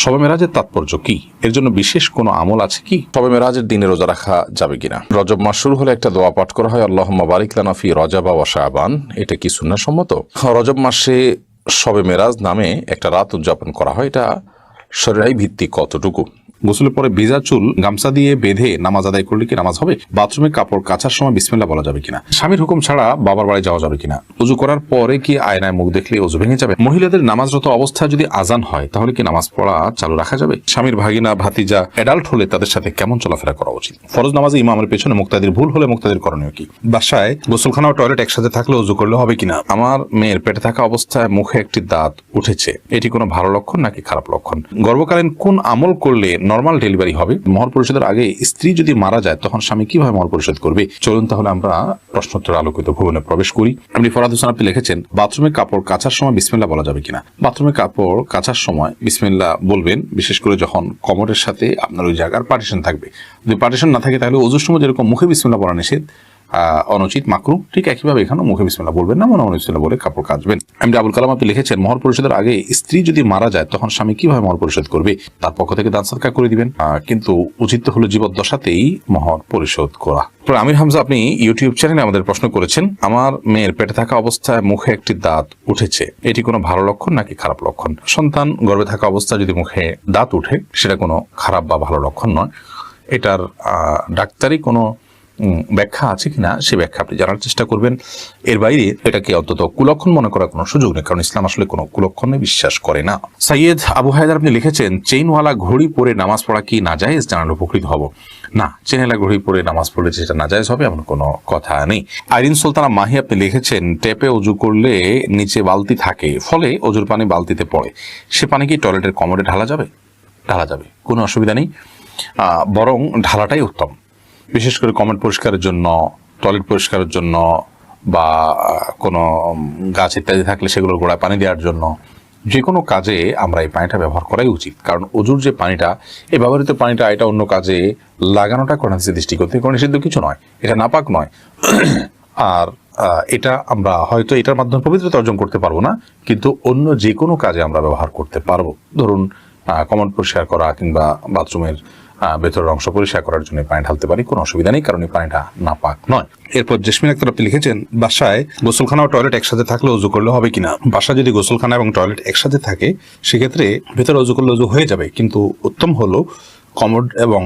শবে মেরাজের তাৎপর্য কি? এর জন্য বিশেষ কোনো আমল আছে কি? শবে মেরাজের দিনে রোজা রাখা যাবে কিনা? রজব মাস শুরু হলে একটা দোয়া পাঠ করা হয়, আল্লাহুম্মা বারিক লানা ফি রজাবা ওয়া শাবান। এটা কি সুন্নাহ সম্মত? রজব মাসে শবে মেরাজ নামে একটা রাত উদযাপন করা হয়। এটা শরীরাই ভিত্তিক কতটুকু? গোসলের পরে ভেজা চুল গামছা দিয়ে বেঁধে নামাজ আদায় করলে কি নামাজ হবে? বাথরুমে কাপড় কাচার সময় বিসমিল্লাহ বলা যাবে কিনা? স্বামীর হুকুম ছাড়া বাবার বাড়ি যাওয়া যাবে কিনা? ওযু করার পরে কি আয়নায় মুখ দেখলে ওযু ভেঙে যাবে? মহিলাদের নামাজরত অবস্থায় যদি আজান হয় তাহলে কি নামাজ পড়া চালু রাখা যাবে? স্বামীর ভাগিনা ভাতিজা অ্যাডাল্ট হলে তাদের সাথে কেমন চলাফেরা করা উচিত? ফরজ নামাজে ইমামের পেছনে মুক্তাদির ভুল হলে মুক্তাদির করণীয় কি? বাসায় গোসলখানা ও টয়লেট একসাথে থাকলে ওযু করলে হবে কিনা? আমার মেয়ের পেটে থাকা অবস্থায় মুখে একটি দাঁত উঠেছে, এটি কোনো ভালো লক্ষণ নাকি খারাপ লক্ষণ? গর্ভকালীন কোন আমল করলে নরমাল ডেলিভারি হবে? মহর পরিশোধের আগে স্ত্রী যদি মারা যায় তখন স্বামী কিভাবে মহর পরিশোধ করবে? চলুন তাহলে আমরা প্রশ্নোত্তর আলোকিত ভুবনে প্রবেশ করি। আপনি ফরাদ হোসেন আপনি লিখেছেন, বাথরুমে কাপড় কাচার সময় বিসমিল্লাহ বলা যাবে কিনা? বাথরুমে কাপড় কাচার সময় বিসমিল্লাহ বলবেন, বিশেষ করে যখন কমরের সাথে আপনার ওই জায়গার পার্টিশন থাকবে। যদি পার্টিশন না থাকে তাহলে ওযুর সময় যেরকম মুখে বিসমিল্লাহ বলা নিষেধ, অনুচিত, মাকরুহ, ঠিক একইভাবে এখানেও মুখে বিসমিল্লাহ বলবেন না, মনে মনে বিসমিল্লাহ বলে কাপড় কাচবেন। এমনি আবুল কালাম আপনি লিখেছেন, মহর পরিশোধের আগে স্ত্রী যদি মারা যায় তখন স্বামী কিভাবে মহর পরিশোধ করবে? তার পক্ষ থেকে দান সদকা করে দিবেন, কিন্তু উচিত হলো জীবদ্দশাতেই মহর পরিশোধ করা। আমির হামজা আপনি ইউটিউব চ্যানেলে আমাদের প্রশ্ন করেছেন, আমার মেয়ের পেটে থাকা অবস্থায় মুখে একটি দাঁত উঠেছে, এটি কোনো ভালো লক্ষণ নাকি খারাপ লক্ষণ? সন্তান গর্ভে থাকা অবস্থায় যদি মুখে দাঁত উঠে সেটা কোনো খারাপ বা ভালো লক্ষণ নয়। এটার ডাক্তারি কোনো ব্যাখ্যা আছে কিনা সে ব্যাখ্যা আপনি জানার চেষ্টা করবেন। এর বাইরে এটাকে অন্তত কুলক্ষণ মনে করার কোনো সুযোগ নেই, কারণ ইসলাম আসলে কোনো কুলক্ষণে বিশ্বাস করে না। সৈয়দ আবু হায়দার আপনি লিখেছেন, চেইনওয়ালা ঘড়ি পরে নামাজ পড়া কি নাজায়েজ? জানালে উপকৃত হব। না, চেইনওয়ালা ঘড়ি পরে নামাজ পড়লে যেটা নাজায়েজ হবে এমন কোনো কথা নেই। আইরিন সুলতানা মাহি আপনি লিখেছেন, ট্যাপে ওযু করলে নিচে বালতি থাকে, ফলে ওযুর পানি বালতিতে পড়ে, সে পানি কি টয়লেটের কমোডে ঢালা যাবে? ঢালা যাবে, কোনো অসুবিধা নেই, বরং ঢালাটাই উত্তম। বিশেষ করে কমেন্ট পরিষ্কারের জন্য, টয়লেট পরিষ্কারের জন্য, বা কোনো গাছ ইত্যাদি থাকলে সেগুলোর গোড়ায় পানি দেওয়ার জন্য, যে কোনো কাজে আমরা এই পানিটা ব্যবহার করাই উচিত। কারণ ওযুর যে পানিটা, এই ব্যবহৃত পানিটা এটা অন্য কাজে লাগানোটা কোরআন দৃষ্টিকোণ থেকে কোনো নিষিদ্ধ কিছু নয়, এটা নাপাক নয়। আর এটা আমরা হয়তো এটার মাধ্যমে পবিত্রতা অর্জন করতে পারবো না, কিন্তু অন্য যে কোনো কাজে আমরা ব্যবহার করতে পারবো। ধরুন কমোড পরিষ্কার করা কিংবা বাথরুমের ভেতরের অংশ পরিষ্কার করার জন্য পানি ঢালতে পারি, কোনো অসুবিধা নেই, কারণ এই পানিটা নাপাক নয়। এরপর জেসমিন আক্তার আপনি লিখেছেন, বাসায় গোসলখানা ও টয়লেট একসাথে থাকলে ওযু করলে হবে কিনা? বাসায় যদি গোসলখানা এবং টয়লেট একসাথে থাকে সেক্ষেত্রে ভেতরে ওযু করলে ওযু হয়ে যাবে, কিন্তু উত্তম হলো কমোড এবং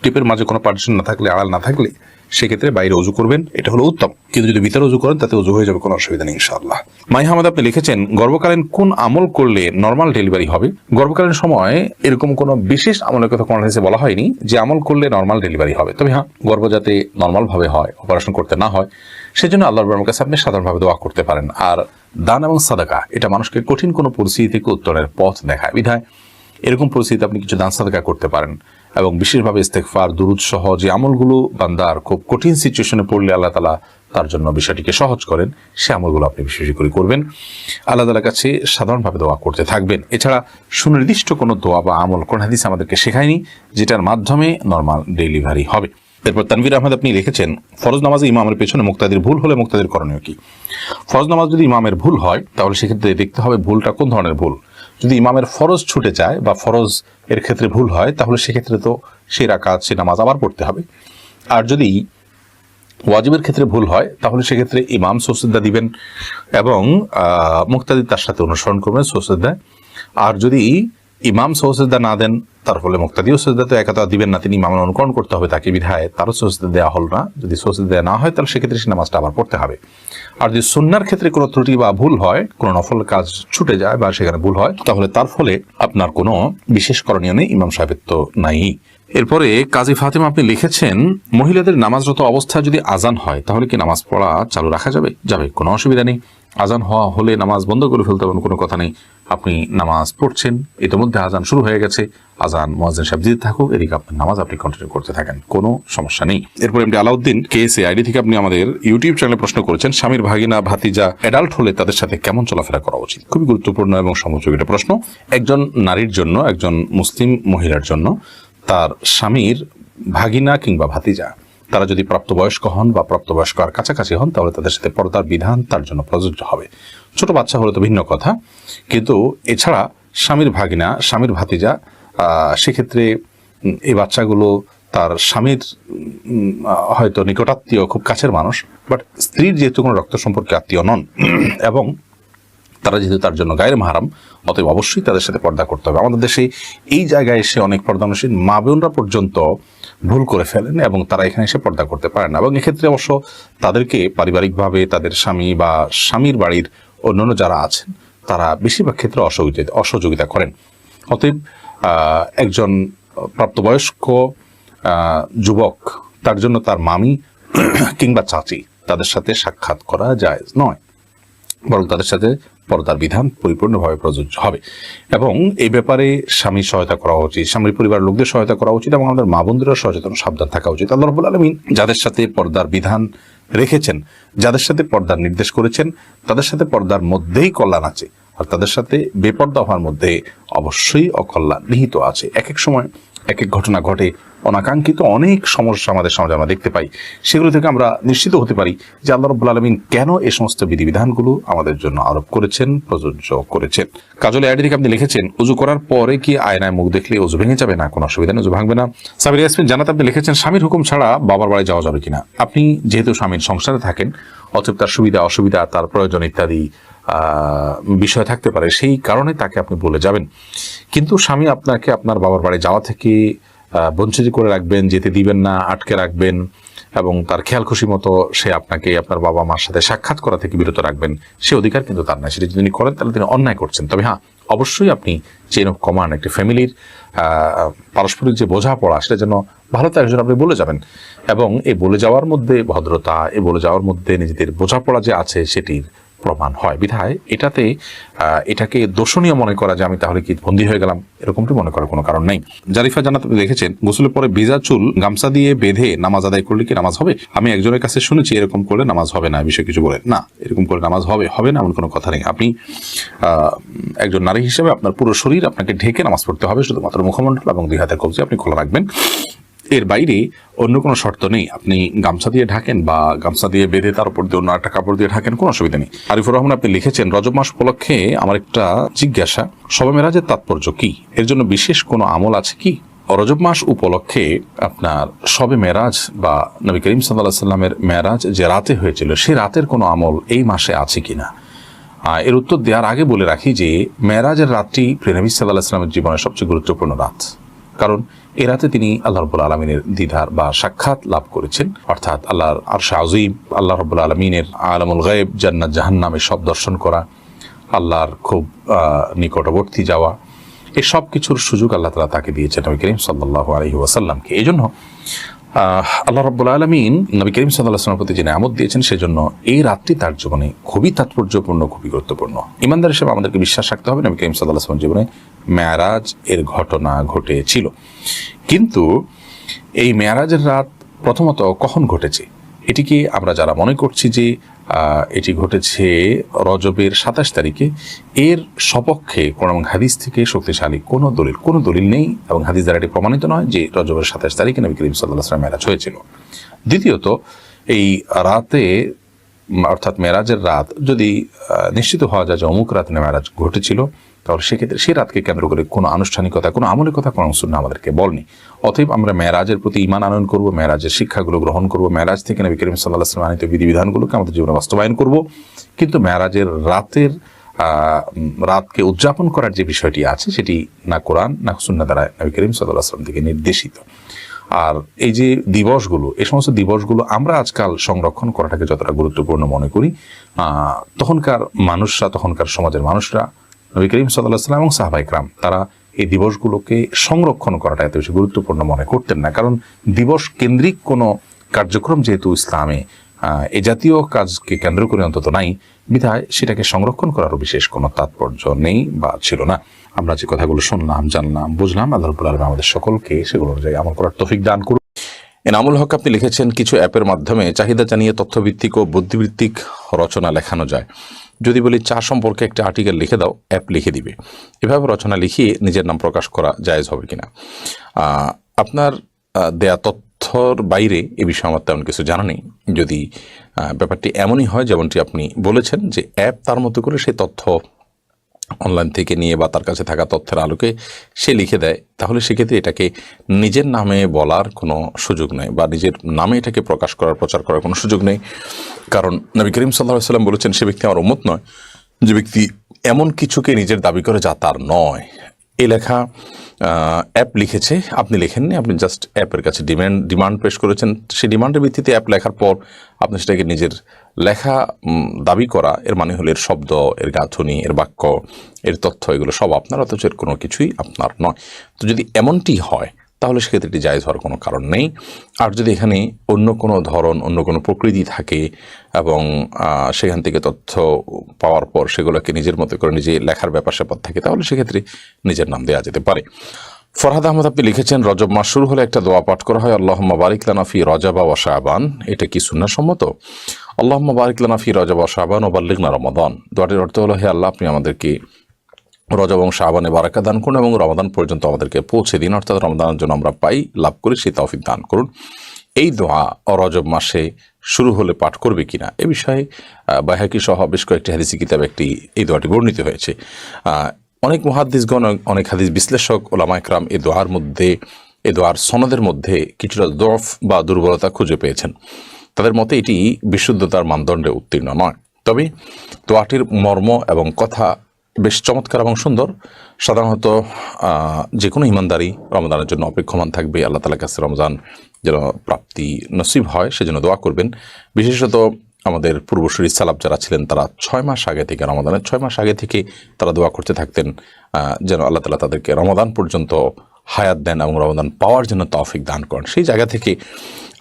টিপের মাঝে কোনো পার্টিশন না থাকলে, আড়াল না থাকলে সেক্ষেত্রে বাইরে ওযু করবেন, এটা হলো উত্তম। কিন্তু যদি ভিতরে ওযু করেন তাতে ওযু হয়ে যাবে, কোনো অসুবিধা নেই ইনশাআল্লাহ। মাই হামাদ আপনি লিখেছেন, গর্ভকালীন কোন আমল করলে নরমাল ডেলিভারি হবে? গর্ভকালীন সময় এরকম কোনো বিশেষ আমলের কথা কোন হাদিসে বলা হয়নি যে আমল করলে নরমাল ডেলিভারি হবে। তবে হ্যাঁ, গর্ভ যাতে নরমাল ভাবে হয়, অপারেশন করতে না হয়, সেজন্য আল্লাহর কাছে আপনি সাধারণভাবে দোয়া করতে পারেন। আর দান এবং সাদাকা এটা মানুষকে কঠিন কোনো পরিস্থিতি থেকে উত্তরের পথ দেখায়, বিধায় এরকম পরিস্থিতিতে আপনি কিছু দান সাদাকা করতে পারেন। এবং বিশেষভাবে ইস্তেগফার, দুরূদ সহ যে আমলগুলো বান্দার খুব কঠিন সিচুয়েশনে পড়লে আল্লাহ তাআলা তার জন্য বিষয়টিকে সহজ করেন, সে আমলগুলো আপনি বিশেষ করে করবেন। আল্লাহ তাআলার কাছে সাধারণভাবে দোয়া করতে থাকবেন। এছাড়া সুনির্দিষ্ট কোনো দোয়া বা আমল কোন হাদিস আমাদেরকে শেখায়নি যেটার মাধ্যমে নরমাল ডেলিভারি হবে। এরপর তানভীর আহমেদ আপনি লিখেছেন, ফরজ নামাজে ইমামের পেছনে মুক্তাদির ভুল হলে মুক্তাদির করণীয় কি? ফরজ নামাজ যদি ইমামের ভুল হয় তাহলে সেক্ষেত্রে দেখতে হবে ভুলটা কোন ধরনের ভুল। যদি ইমামের ফরজ ছুটে যায় বা ফরজ এর ক্ষেত্রে ভুল হয় তাহলে সেক্ষেত্রে তো সে রাকাত, সে নামাজ আবার পড়তে হবে। আর যদি ওয়াজিবের ক্ষেত্রে ভুল হয় তাহলে সেক্ষেত্রে ইমাম সুজদা দিবেন এবং মুক্তাদি তার সাথে অনুসরণ করবেন সুজদায়। আর যদি ইমাম সুজদা না দেন তার ফলে মুক্তাদিও সুজদা তো একা দিবেন না, তিনি ইমামের অনুকরণ করতে হবে তাকে, বিধায় তারও সুজদা দেওয়া হল না। যদি সুজদা দেওয়া না হয় তাহলে সেক্ষেত্রে সে নামাজটা আবার পড়তে হবে। আর যদি সুন্নার ক্ষেত্রে কোনো ত্রুটি বা ভুল হয়, কোনো নফল কাজ ছুটে যায় বা সেখানে ভুল হয়, তাহলে তার ফলে আপনার কোনো বিশেষ করণীয় নেই, ইমাম সাহেবের তো নাই। এরপরে কাজী ফাতেমা আপনি লিখেছেন, মহিলাদের নামাজরত অবস্থায় যদি আজান হয় তাহলে কি নামাজ পড়া চালু রাখা যাবে? যাবে, কোনো অসুবিধা নেই। আজান হওয়া হলে নামাজ বন্ধ করে ফেলতে হবে, কোনো কথা নেই। আপনি নামাজ পড়ছেন, ইতিমধ্যে আজান শুরু হয়ে গেছে, আজান মুয়াজ্জিন সাহেব দিতে থাকুক, এদিকে আপনার নামাজ আপনি কন্টিনিউ করতে থাকেন, কোনো সমস্যা নেই। এরপর এমডি আলাউদ্দিন কেএসএ আইডি থেকে আপনি আমাদের ইউটিউব চ্যানেলে প্রশ্ন করেছেন, স্বামীর ভাগিনা ভাতিজা অ্যাডাল্ট হলে তাদের সাথে কেমন চলাফেরা করা উচিত? খুবই গুরুত্বপূর্ণ এবং সমযোগী একটা প্রশ্ন। একজন নারীর জন্য, একজন মুসলিম মহিলার জন্য তার স্বামীর ভাগিনা কিংবা ভাতিজা তারা যদি প্রাপ্তবয়স্ক হন বা প্রাপ্তবয়স্ক আর কাছাকাছি হন তাহলে তাদের সাথে পর্দার বিধান তার জন্য প্রযোজ্য হবে। ছোট বাচ্চা হলে তো ভিন্ন কথা, কিন্তু এছাড়া স্বামীর ভাগিনা, স্বামীর ভাতিজা, সেক্ষেত্রে এই বাচ্চাগুলো তার স্বামীর হয়তো নিকটাত্মীয়, খুব কাছের মানুষ, বাট স্ত্রীর যেহেতু কোনো রক্ত সম্পর্কে আত্মীয় নন এবং তারা যেহেতু তার জন্য গায়ের মাহারাম, অতএব অবশ্যই তাদের সাথে পর্দা করতে হবে। আমাদের দেশে এই জায়গায় এসে অনেক পর্দানশীল মা বোনরা পর্যন্ত ভুল করে ফেলেন এবং তারা এখানে এসে পর্দা করতে পারেন না, এবং এক্ষেত্রে অবশ্য তাদেরকে পারিবারিকভাবে তাদের স্বামী বা স্বামীর বাড়ির অন্যান্য যারা আছেন তারা বেশিরভাগ ক্ষেত্রে অসহযোগিতা করেন। অতএব একজন প্রাপ্তবয়স্ক যুবক, তার জন্য তার মামি কিংবা চাচি তাদের সাথে সাক্ষাৎ করা জায়েজ নয়, বরং তাদের সাথে পর্দার বিধান পরিপূর্ণভাবে প্রযোজ্য হবে। এবং এই ব্যাপারে স্বামীর সহায়তা করা উচিত, স্বামীর পরিবারের লোকদের সহায়তা করা উচিত, এবং আমাদের মা বোনদেরও সচেতন সাবধান থাকা উচিত। আল্লাহ রাব্বুল আলামিন যাদের সাথে পর্দার বিধান রেখেছেন, যাদের সাথে পর্দার নির্দেশ করেছেন, তাদের সাথে পর্দার মধ্যেই কল্যাণ আছে, আর তাদের সাথে বেপর্দা হওয়ার মধ্যে অবশ্যই অকল্যাণ নিহিত আছে। এক এক সময় এক এক ঘটনা ঘটে, অনাকাঙ্ক্ষিত অনেক সমস্যা আমাদের সমাজে আমরা দেখতে পাই। সেগুলো থেকে আমরা নিশ্চিত হতে পারি যে আল্লাহ রাব্বুল আলামিন কেন এই সমস্ত বিধিবিধানগুলো আমাদের জন্য আরোপ করেছেন, প্রযোজ্য করেছেন। কাজল আইডি থেকে আপনি লিখেছেন, উজু করার পরে কি আয়নায় মুখ দেখলে উজু ভেঙে যাবে? না, কোনো অসুবিধা নেই, উজু ভাঙবে না। সাবির ইয়াসমিন জানাত আপনি লিখেছেন, স্বামীর হুকুম ছাড়া বাবার বাড়ি যাওয়া যাবে কিনা? আপনি যেহেতু স্বামীর সংসারে থাকেন, অতএব তার সুবিধা অসুবিধা, তার প্রয়োজন ইত্যাদি বিষয় থাকতে পারে, সেই কারণে তাকে আপনি বলে যাবেন। কিন্তু স্বামী আপনাকে আপনার বাবার বাড়ি যাওয়া থেকে বঞ্চিত করে রাখবেন, যেতে দিবেন না, আটকে রাখবেন, এবং তার খেয়াল খুশি মতো সে আপনাকে আপনার বাবা মার সাথে সাক্ষাৎ করা থেকে বিরত রাখবেন, সে অধিকার কিন্তু তার নাই। সেটা যদি তিনি করেন তাহলে তিনি অন্যায় করছেন। তবে হ্যাঁ, অবশ্যই আপনি চেইন অফ কমান্ড, একটি ফ্যামিলির পারস্পরিক যে বোঝাপড়া, সেটা যেন ভালো তার জন্য আপনি বলে যাবেন, এবং এই বলে যাওয়ার মধ্যে ভদ্রতা, এই বলে যাওয়ার মধ্যে নিজেদের বোঝাপড়া যে আছে সেটির প্রমাণ হয়। বিধায় এটাকে দোষণীয় মনে করা যে আমি তাহলে কি বন্দী হয়ে গেলাম, এরকমটি মনে করার কোনো কারণ নেই। জারিফা জানাত আপনি দেখেছেন, গোসলের পরে ভিজা চুল গামছা দিয়ে বেঁধে নামাজ আদায় করলে কি নামাজ হবে? আমি একজনের কাছে শুনেছি এরকম করলে নামাজ হবে না, বিষয়ে কিছু বলেন না। এরকম করে নামাজ হবে না এমন কোনো কথা নেই। আপনি একজন নারী হিসেবে আপনার পুরো শরীর আপনাকে ঢেকে নামাজ পড়তে হবে, শুধুমাত্র মুখমণ্ডল এবং দুই হাতের কবজি আপনি খোলা রাখবেন, এর বাইরে অন্য কোনো শর্ত নেই। আপনি গামছা দিয়ে ঢাকেন বা গামছা দিয়ে বেঁধে তার উপর দিয়ে অন্য একটা কাপড় দিয়ে ঢাকেন, কোনো অসুবিধা নেই। আরিফুর রহমান আপনি লিখেছেন, রজব মাস উপলক্ষে আমার একটা জিজ্ঞাসা, শবে মেরাজের তাৎপর্য কি? এর জন্য বিশেষ কোনো আমল আছে কি? রজব মাস উপলক্ষে আপনার শবে মেরাজ বা নবী করিম সাল্লাল্লাহু আলাইহি ওয়াসাল্লামের মেরাজ যে রাতে হয়েছিল, সেই রাতের কোনো আমল এই মাসে আছে কিনা? এর উত্তর দেওয়ার আগে বলে রাখি যে মেরাজের রাতটি প্রিয় নবী সাল্লাল্লাহু আলাইহি ওয়াসাল্লামের জীবনের সবচেয়ে গুরুত্বপূর্ণ রাত, কারণ এ রাতে তিনি আল্লাহ রাব্বুল আলামিনের দিদার বা সাক্ষাৎ লাভ করেছেন, অর্থাৎ আল্লাহর আরশে আযীম, আল্লাহ রাব্বুল আলামিনের আলামুল গায়ব, জান্নাত জাহান্নাম সব দর্শন করা, আল্লাহর খুব নিকটবর্তী যাওয়া, এই সব কিছুর সুযোগ আল্লাহ তাআলা তাকে দিয়েছেন নবী করিম সাল্লাল্লাহু আলাইহি ওয়াসাল্লামকে। এই জন্য আল্লাহ রাব্বুল আলামিন নবী করিম সাল্লাল্লাহু আলাইহি ওয়াসাল্লামের প্রতি যে নিয়ামত দিয়েছেন, সেজন্য এই রাতটি তার জীবনে খুবই তাৎপর্যপূর্ণ, খুবই গুরুত্বপূর্ণ। ইমানদার হিসেবে আমাদেরকে বিশ্বাস রাখতে হবে নবী করিম সাল্লাল্লাহু আলাইহি ওয়াসাল্লামের জীবনে মেরাজ এর ঘটনা ঘটেছিল। কিন্তু এই মেরাজের রাত প্রথমত কখন ঘটেছে, এটিকে আমরা যারা মনে করছি যে এটি ঘটেছে রজবের 27 তারিখে, এর সপক্ষে কোরআন এবং হাদিস থেকে শক্তিশালী কোনো দলিল নেই, এবং হাদিস দ্বারা এটি প্রমাণিত নয় যে রজবের 27 তারিখে নবী করিম সাল্লাল্লাহু আলাইহি ওয়াসাল্লাম মেরাজ হয়েছিল। দ্বিতীয়ত, এই রাতে অর্থাৎ মেরাজের রাত যদি নিশ্চিত হওয়া যায় যে অমুক রাতে মেরাজ ঘটেছিল, তাহলে সেক্ষেত্রে সেই রাতকে কেন্দ্র করে কোনো আনুষ্ঠানিকতা, কোনো আমলের কথা কোনো সুন্নাহ আমাদেরকে বলেনি। অতএব আমরা মেরাজের প্রতি ঈমান আনয়ন করব, মেরাজের শিক্ষাগুলো গ্রহণ করব, মেরাজ থেকে নবী করিম সাল্লাল্লাহু আলাইহি ওয়াসাল্লাম আনিত বিধিবিধানগুলোকে আমাদের জীবনে বাস্তবায়ন করব। কিন্তু মেরাজের রাতকে উদযাপন করার যে বিষয়টি আছে, সেটি না কোরআন না সুন্নাহ দ্বারা নবী করিম সাল্লাল্লাহু আলাইহি ওয়াসাল্লাম থেকে নির্দেশিত। আর এই যে দিবসগুলো, এই সমস্ত দিবসগুলো আমরা আজকাল সংরক্ষণ করাটাকে যতটা গুরুত্বপূর্ণ মনে করি, তখনকার সমাজের মানুষরা নবী করিম সাল্লাল্লাহু আলাইহি ওয়াসাল্লাম এবং সাহাবায়ে কেরাম তারা এই দিবসগুলোকে সংরক্ষণ করাটা এত বেশি গুরুত্বপূর্ণ মনে করতেন না। কারণ দিবস কেন্দ্রিক কোনো কার্যক্রম যেহেতু ইসলামে এ জাতীয় কাজকে কেন্দ্র করে অন্তত নাই, বিধায় সেটাকে সংরক্ষণ করারও বিশেষ কোনো তাৎপর্য নেই বা ছিল না। আমরা যে কথাগুলো শুনলাম, জানলাম, বুঝলাম, আল্লাহ রাব্বুল আলামিন আমাদের সকলকে সেগুলো অনুযায়ী আমল করার তৌফিক দান করুন। এনামুল হক আপনি লিখেছেন, কিছু অ্যাপের মাধ্যমে চাহিদা জানিয়ে তথ্যভিত্তিক ও বুদ্ধিভিত্তিক রচনা লেখানো যায়। যদি বলি চা সম্পর্কে একটা আর্টিকেল লিখে দাও, অ্যাপ লিখে দিবে। এভাবে রচনা লিখিয়ে নিজের নাম প্রকাশ করা জায়েজ হবে কিনা? আপনার দেয়া তথ্যর বাইরে এ বিষয়ে আমার তেমন কিছু জানা নেই। যদি ব্যাপারটি এমনই হয় যেমনটি আপনি বলেছেন যে অ্যাপ তার মতো করে সেই তথ্য অনলাইন থেকে নিয়ে বা তার কাছে থাকা তথ্যের আলোকে সে লিখে দেয়, তাহলে সেক্ষেত্রে এটাকে নিজের নামে বলার কোনো সুযোগ নেই বা নিজের নামে এটাকে প্রকাশ করার প্রচার করার কোনো সুযোগ নেই। কারণ নবী করিম সাল্লাল্লাহু আলাইহি ওয়াসাল্লাম বলেছেন, সে ব্যক্তি আমার উম্মত নয় যে ব্যক্তি এমন কিছুকে নিজের দাবি করে যা তার নয়। এই লেখা অ্যাপ লিখেছে, আপনি লেখেননি, আপনি জাস্ট অ্যাপের কাছে ডিমান্ড পেশ করেছেন। সেই ডিমান্ডের ভিত্তিতে অ্যাপ লেখার পর আপনি সেটাকে নিজের লেখা দাবি করা, এর মানে হলো এর শব্দ, এর গাঁথনি, এর বাক্য, এর তথ্য, এগুলো সব আপনার, অথচ এর কোনো কিছুই আপনার নয়। তো যদি এমনটি হয় তাহলে সেক্ষেত্রে এটি জায়েজ হওয়ার কোনো কারণ নেই। আর যদি এখানে অন্য কোনো ধরন, অন্য কোনো প্রকৃতি থাকে এবং সেখান থেকে তথ্য পাওয়ার পর সেগুলোকে নিজের মতো করে নিজে লেখার ব্যাপার স্যাপার থাকে, তাহলে সেক্ষেত্রে নিজের নাম দেওয়া যেতে পারে। ফরহাদ আহমদ আপনি লিখেছেন, রজব মাস শুরু হলে একটা দোয়া পাঠ করা হয়, আল্লাহুম্মা বারিক লানা ফি রজাবা ওয়া শাবান। এটা কি সুন্নাহ সম্মত? আল্লাহুম্মা বারিক লানা ফি রজাবা ওয়া শাবান ওয়া বাল্লিগনা রমাদান। দোয়াটির অর্থ হলো, হে আল্লাহ, আপনি আমাদেরকে রজব এবং শাবানে বারাকা দান করুন এবং রমাদান পর্যন্ত আমাদেরকে পৌঁছে দিন, অর্থাৎ রমাদানের জন্য আমরা লাভ করি সেই তৌফিক দান করুন। এই দোয়া রজব মাসে শুরু হলে পাঠ করবে কিনা এ বিষয়ে বাইহাকি সহ বেশ কয়েকটি হাদিসি কিতাবে এই দোয়াটি বর্ণিত হয়েছে। অনেক মুহাদ্দিসগণ, অনেক হাদিস বিশ্লেষক, ওলামা ইকরাম এই দোয়ার সনদের মধ্যে কিছুটা দফ বা দুর্বলতা খুঁজে পেয়েছেন। তাদের মতে এটি বিশুদ্ধতার মানদণ্ডে উত্তীর্ণ নয়। তবে দোয়াটির মর্ম এবং কথা বেশ চমৎকার এবং সুন্দর। সাধারণত যে কোনো ইমানদারি রমজানের জন্য অপেক্ষমান থাকবে, আল্লাহ তাআলার কাছে রমজান যেন প্রাপ্তি নসিব হয় সেজন্য দোয়া করবেন। বিশেষত আমাদের পূর্বসূরি সালাফ যারা ছিলেন, তারা 6 মাস আগে থেকে, রমাদানের 6 মাস আগে থেকে তারা দোয়া করতে থাকতেন যেন আল্লাহ তাআলা তাদেরকে রমাদান পর্যন্ত হায়াত দেন এবং রমাদান পাওয়ার জন্য তৌফিক দান করেন। সেই জায়গা থেকে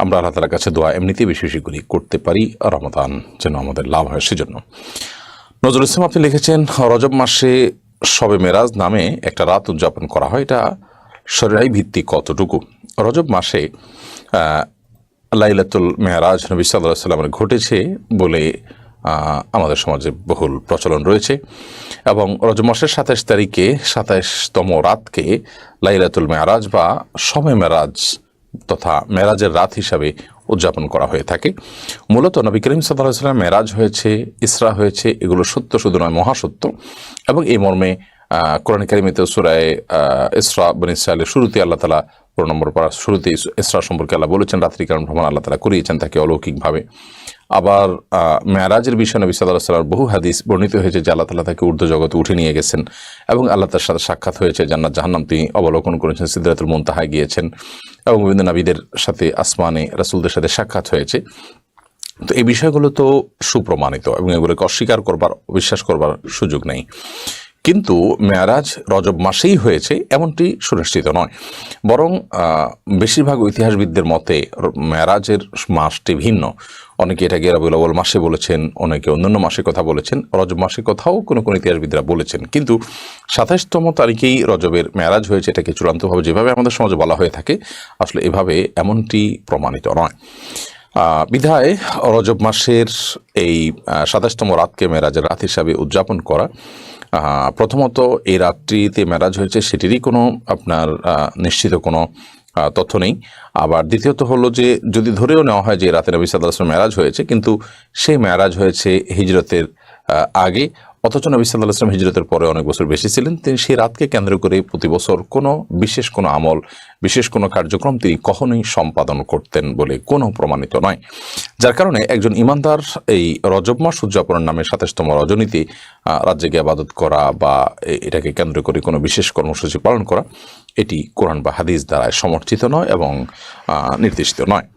আমরা আল্লাহ তাআলার কাছে দোয়া এমনিতেই বেশি বেশি করে করতে পারি, রমাদান যেন আমাদের লাভ হয় সেজন্য। নজরুল ইসলাম আপনি লিখেছেন, রজব মাসে শবে মেরাজ নামে একটা রাত উদযাপন করা হয়, এটা শরীআই ভিত্তিক কতটুকু? রজব মাসে লাইলাতুল মেরাজ নবী সাল্লাল্লাহু আলাইহি ওয়াসাল্লামের ঘটেছে বলে আমাদের সমাজে বহুল প্রচলন রয়েছে এবং রজব মাসের 27 তারিখে 27তম রাতকে লাইলাতুল মেরাজ বা শবে মেরাজ তথা মেরাজের রাত হিসাবে উদযাপন করা হয়ে থাকে। মূলত নবী করিম সাল্লাল্লাহু আলাইহি ওয়াসাল্লাম মেরাজ হয়েছে, ইসরা হয়েছে, এগুলো সত্য শুধু নয়, মহাসত্য। এবং এই মর্মে কোরআন কারিমেতে সূরা ইসরা বনী ইসরাঈলের শুরুতে আল্লাহ তাআলা 15 নম্বর পারা শুরুতে ইসরা সম্পর্কে আল্লাহ বলেছেন, রাত্রিকালীন ভ্রমণ আল্লাহ তাআলা করিয়েছেন তাকে অলৌকিকভাবে। আবার মেরাজের বিষয়ে নবী সাল্লাল্লাহু আলাইহি ওয়াসাল্লাম বহু হাদিস বর্ণিত হয়েছে যে আল্লাহ তাআলা তাকে ঊর্ধ্ব জগতে উঠে নিয়ে গেছেন এবং আল্লাহ তার সাথে সাক্ষাৎ হয়েছে, জান্নাত জাহান্নাম তিনি অবলোকন করেছেন, সিদরাতুল মুনতাহায় গিয়েছেন এবং বিভিন্ন নবীদের সাথে আসমানে রাসূলদের সাথে সাক্ষাৎ হয়েছে। তো এই বিষয়গুলো তো সুপ্রমাণিত এবং এগুলোকে অস্বীকার করবার, অবিশ্বাস করবার সুযোগ নেই। কিন্তু মেরাজ রজব মাসেই হয়েছে এমনটি সুনিশ্চিত নয়, বরং বেশিরভাগ ইতিহাসবিদদের মতে মেরাজের মাসটি ভিন্ন। অনেকে এটাকে রবিউল আউয়াল মাসে বলেছেন, অনেকে অন্যান্য মাসের কথা বলেছেন, রজব মাসের কথাও কোনো কোনো ইতিহাসবিদরা বলেছেন। কিন্তু 27তম তারিখেই রজবের মেরাজ হয়েছে, এটাকে চূড়ান্তভাবে যেভাবে আমাদের সমাজে বলা হয়ে থাকে আসলে এভাবে এমনটি প্রমাণিত নয়। বিধায় রজব মাসের এই 27তম রাতকে মেরাজের রাত হিসাবে উদযাপন করা, প্রথমত এই রাত্রিতে মেরাজ হয়েছে সেটিরই কোনো আপনার নিশ্চিত কোনো তথ্য নেই। আবার দ্বিতীয়ত হলো যে যদি ধরেও নেওয়া হয় যে রাতে নবী সাল্লাল্লাহু আলাইহি ওয়াসাল্লাম মেরাজ হয়েছে, কিন্তু সেই মেরাজ হয়েছে হিজরতের আগে, অথচ নবী সাল্লাল্লাহু আলাইহি ওয়াসাল্লাম হিজরতের পরে অনেক বছর বেশি ছিলেন। তিনি সেই রাতকে কেন্দ্র করে প্রতি বছর কোনো বিশেষ কোনো আমল, বিশেষ কোনো কার্যক্রম তিনি কখনোই সম্পাদন করতেন বলে কোনো প্রমাণিত নয়। যার কারণে একজন ইমানদার এই রজব মাস উদযাপনের নামে 27তম রজনীতে রাত জেগে ইবাদত করা বা এটাকে কেন্দ্র করে কোনো বিশেষ কর্মসূচি পালন করা, এটি কোরআন বা হাদিস দ্বারা সমর্থিত নয় এবং নির্দেশিত নয়।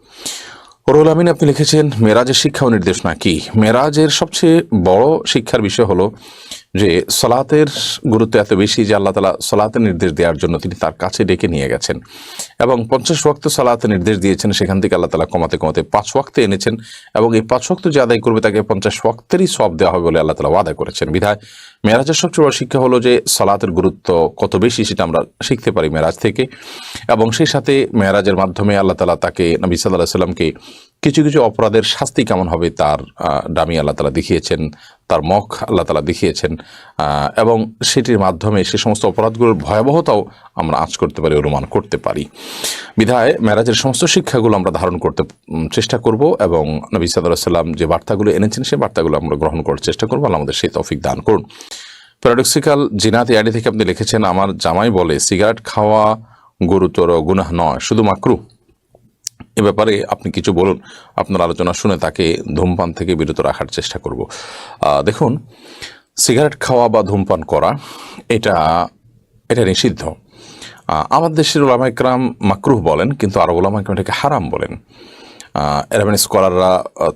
রুহুল আমিন আপনি লিখেছেন, মেরাজের শিক্ষা ও নির্দেশনা কি? মেরাজের সবচেয়ে বড় শিক্ষার বিষয় হলো যে সালাতের গুরুত্ব এত বেশি যে আল্লাহ তাআলা সালাতের নির্দেশ দেওয়ার জন্য তিনি তার কাছে ডেকে নিয়ে গেছেন এবং 50 ওয়াক্ত সালাতের নির্দেশ দিয়েছেন। সেখান থেকে আল্লাহ তাআলা কমাতে কমাতে 5 ওয়াক্তে এনেছেন এবং এই 5 ওয়াক্ত যে আদায় করবে তাকে 50 ওয়াক্তেরই সওয়াব দেওয়া হবে বলে আল্লাহ তাআলা ওয়াদা করেছেন। বিধায় মেরাজের সবচেয়ে বড় শিক্ষা হলো যে সালাতের গুরুত্ব কত বেশি সেটা আমরা শিখতে পারি মেরাজ থেকে। এবং সেই সাথে মেরাজের মাধ্যমে আল্লাহ তাআলা তাকে, নবী সাল্লাল্লাহু আলাইহি ওয়াসাল্লামকে কিছু কিছু অপরাধের শাস্তি কেমন হবে তার দামি আল্লাহ তাআলা দেখিয়েছেন, তার মুখ আল্লাহ তাআলা দেখিয়েছেন এবং সেটির মাধ্যমে সে সমস্ত অপরাধগুলোর ভয়াবহতাও আমরা আঁচ করতে পারি, অনুমান করতে পারি। বিধায় মেরাজের সমস্ত শিক্ষাগুলো আমরা ধারণ করতে চেষ্টা করব এবং নবী সাল্লাল্লাহু আলাইহি ওয়াসাল্লাম যে বার্তাগুলো এনেছেন সেই বার্তাগুলো আমরা গ্রহণ করার চেষ্টা করবো। আল্লাহ আমাদের সেই তৌফিক দান করুন। প্যারাডক্সিক্যাল জিনাত এআইডি থেকে আপনি লিখেছেন, আমার জামাই বলে সিগারেট খাওয়া গুরুতর গুনাহ নয়, শুধু মাকরু। এ ব্যাপারে আপনি কিছু বলুন। আপনার আলোচনা শুনে তাকে ধূমপান থেকে বিরত রাখার চেষ্টা করব। দেখুন, সিগারেট খাওয়া বা ধূমপান করা এটা এটা নিষিদ্ধ। আমার দেশের ওলামা ইকরাম মাকরুহ বলেন, কিন্তু আরব ওলামা ইকরাম এটাকে হারাম বলেন। এরামেন স্কলাররা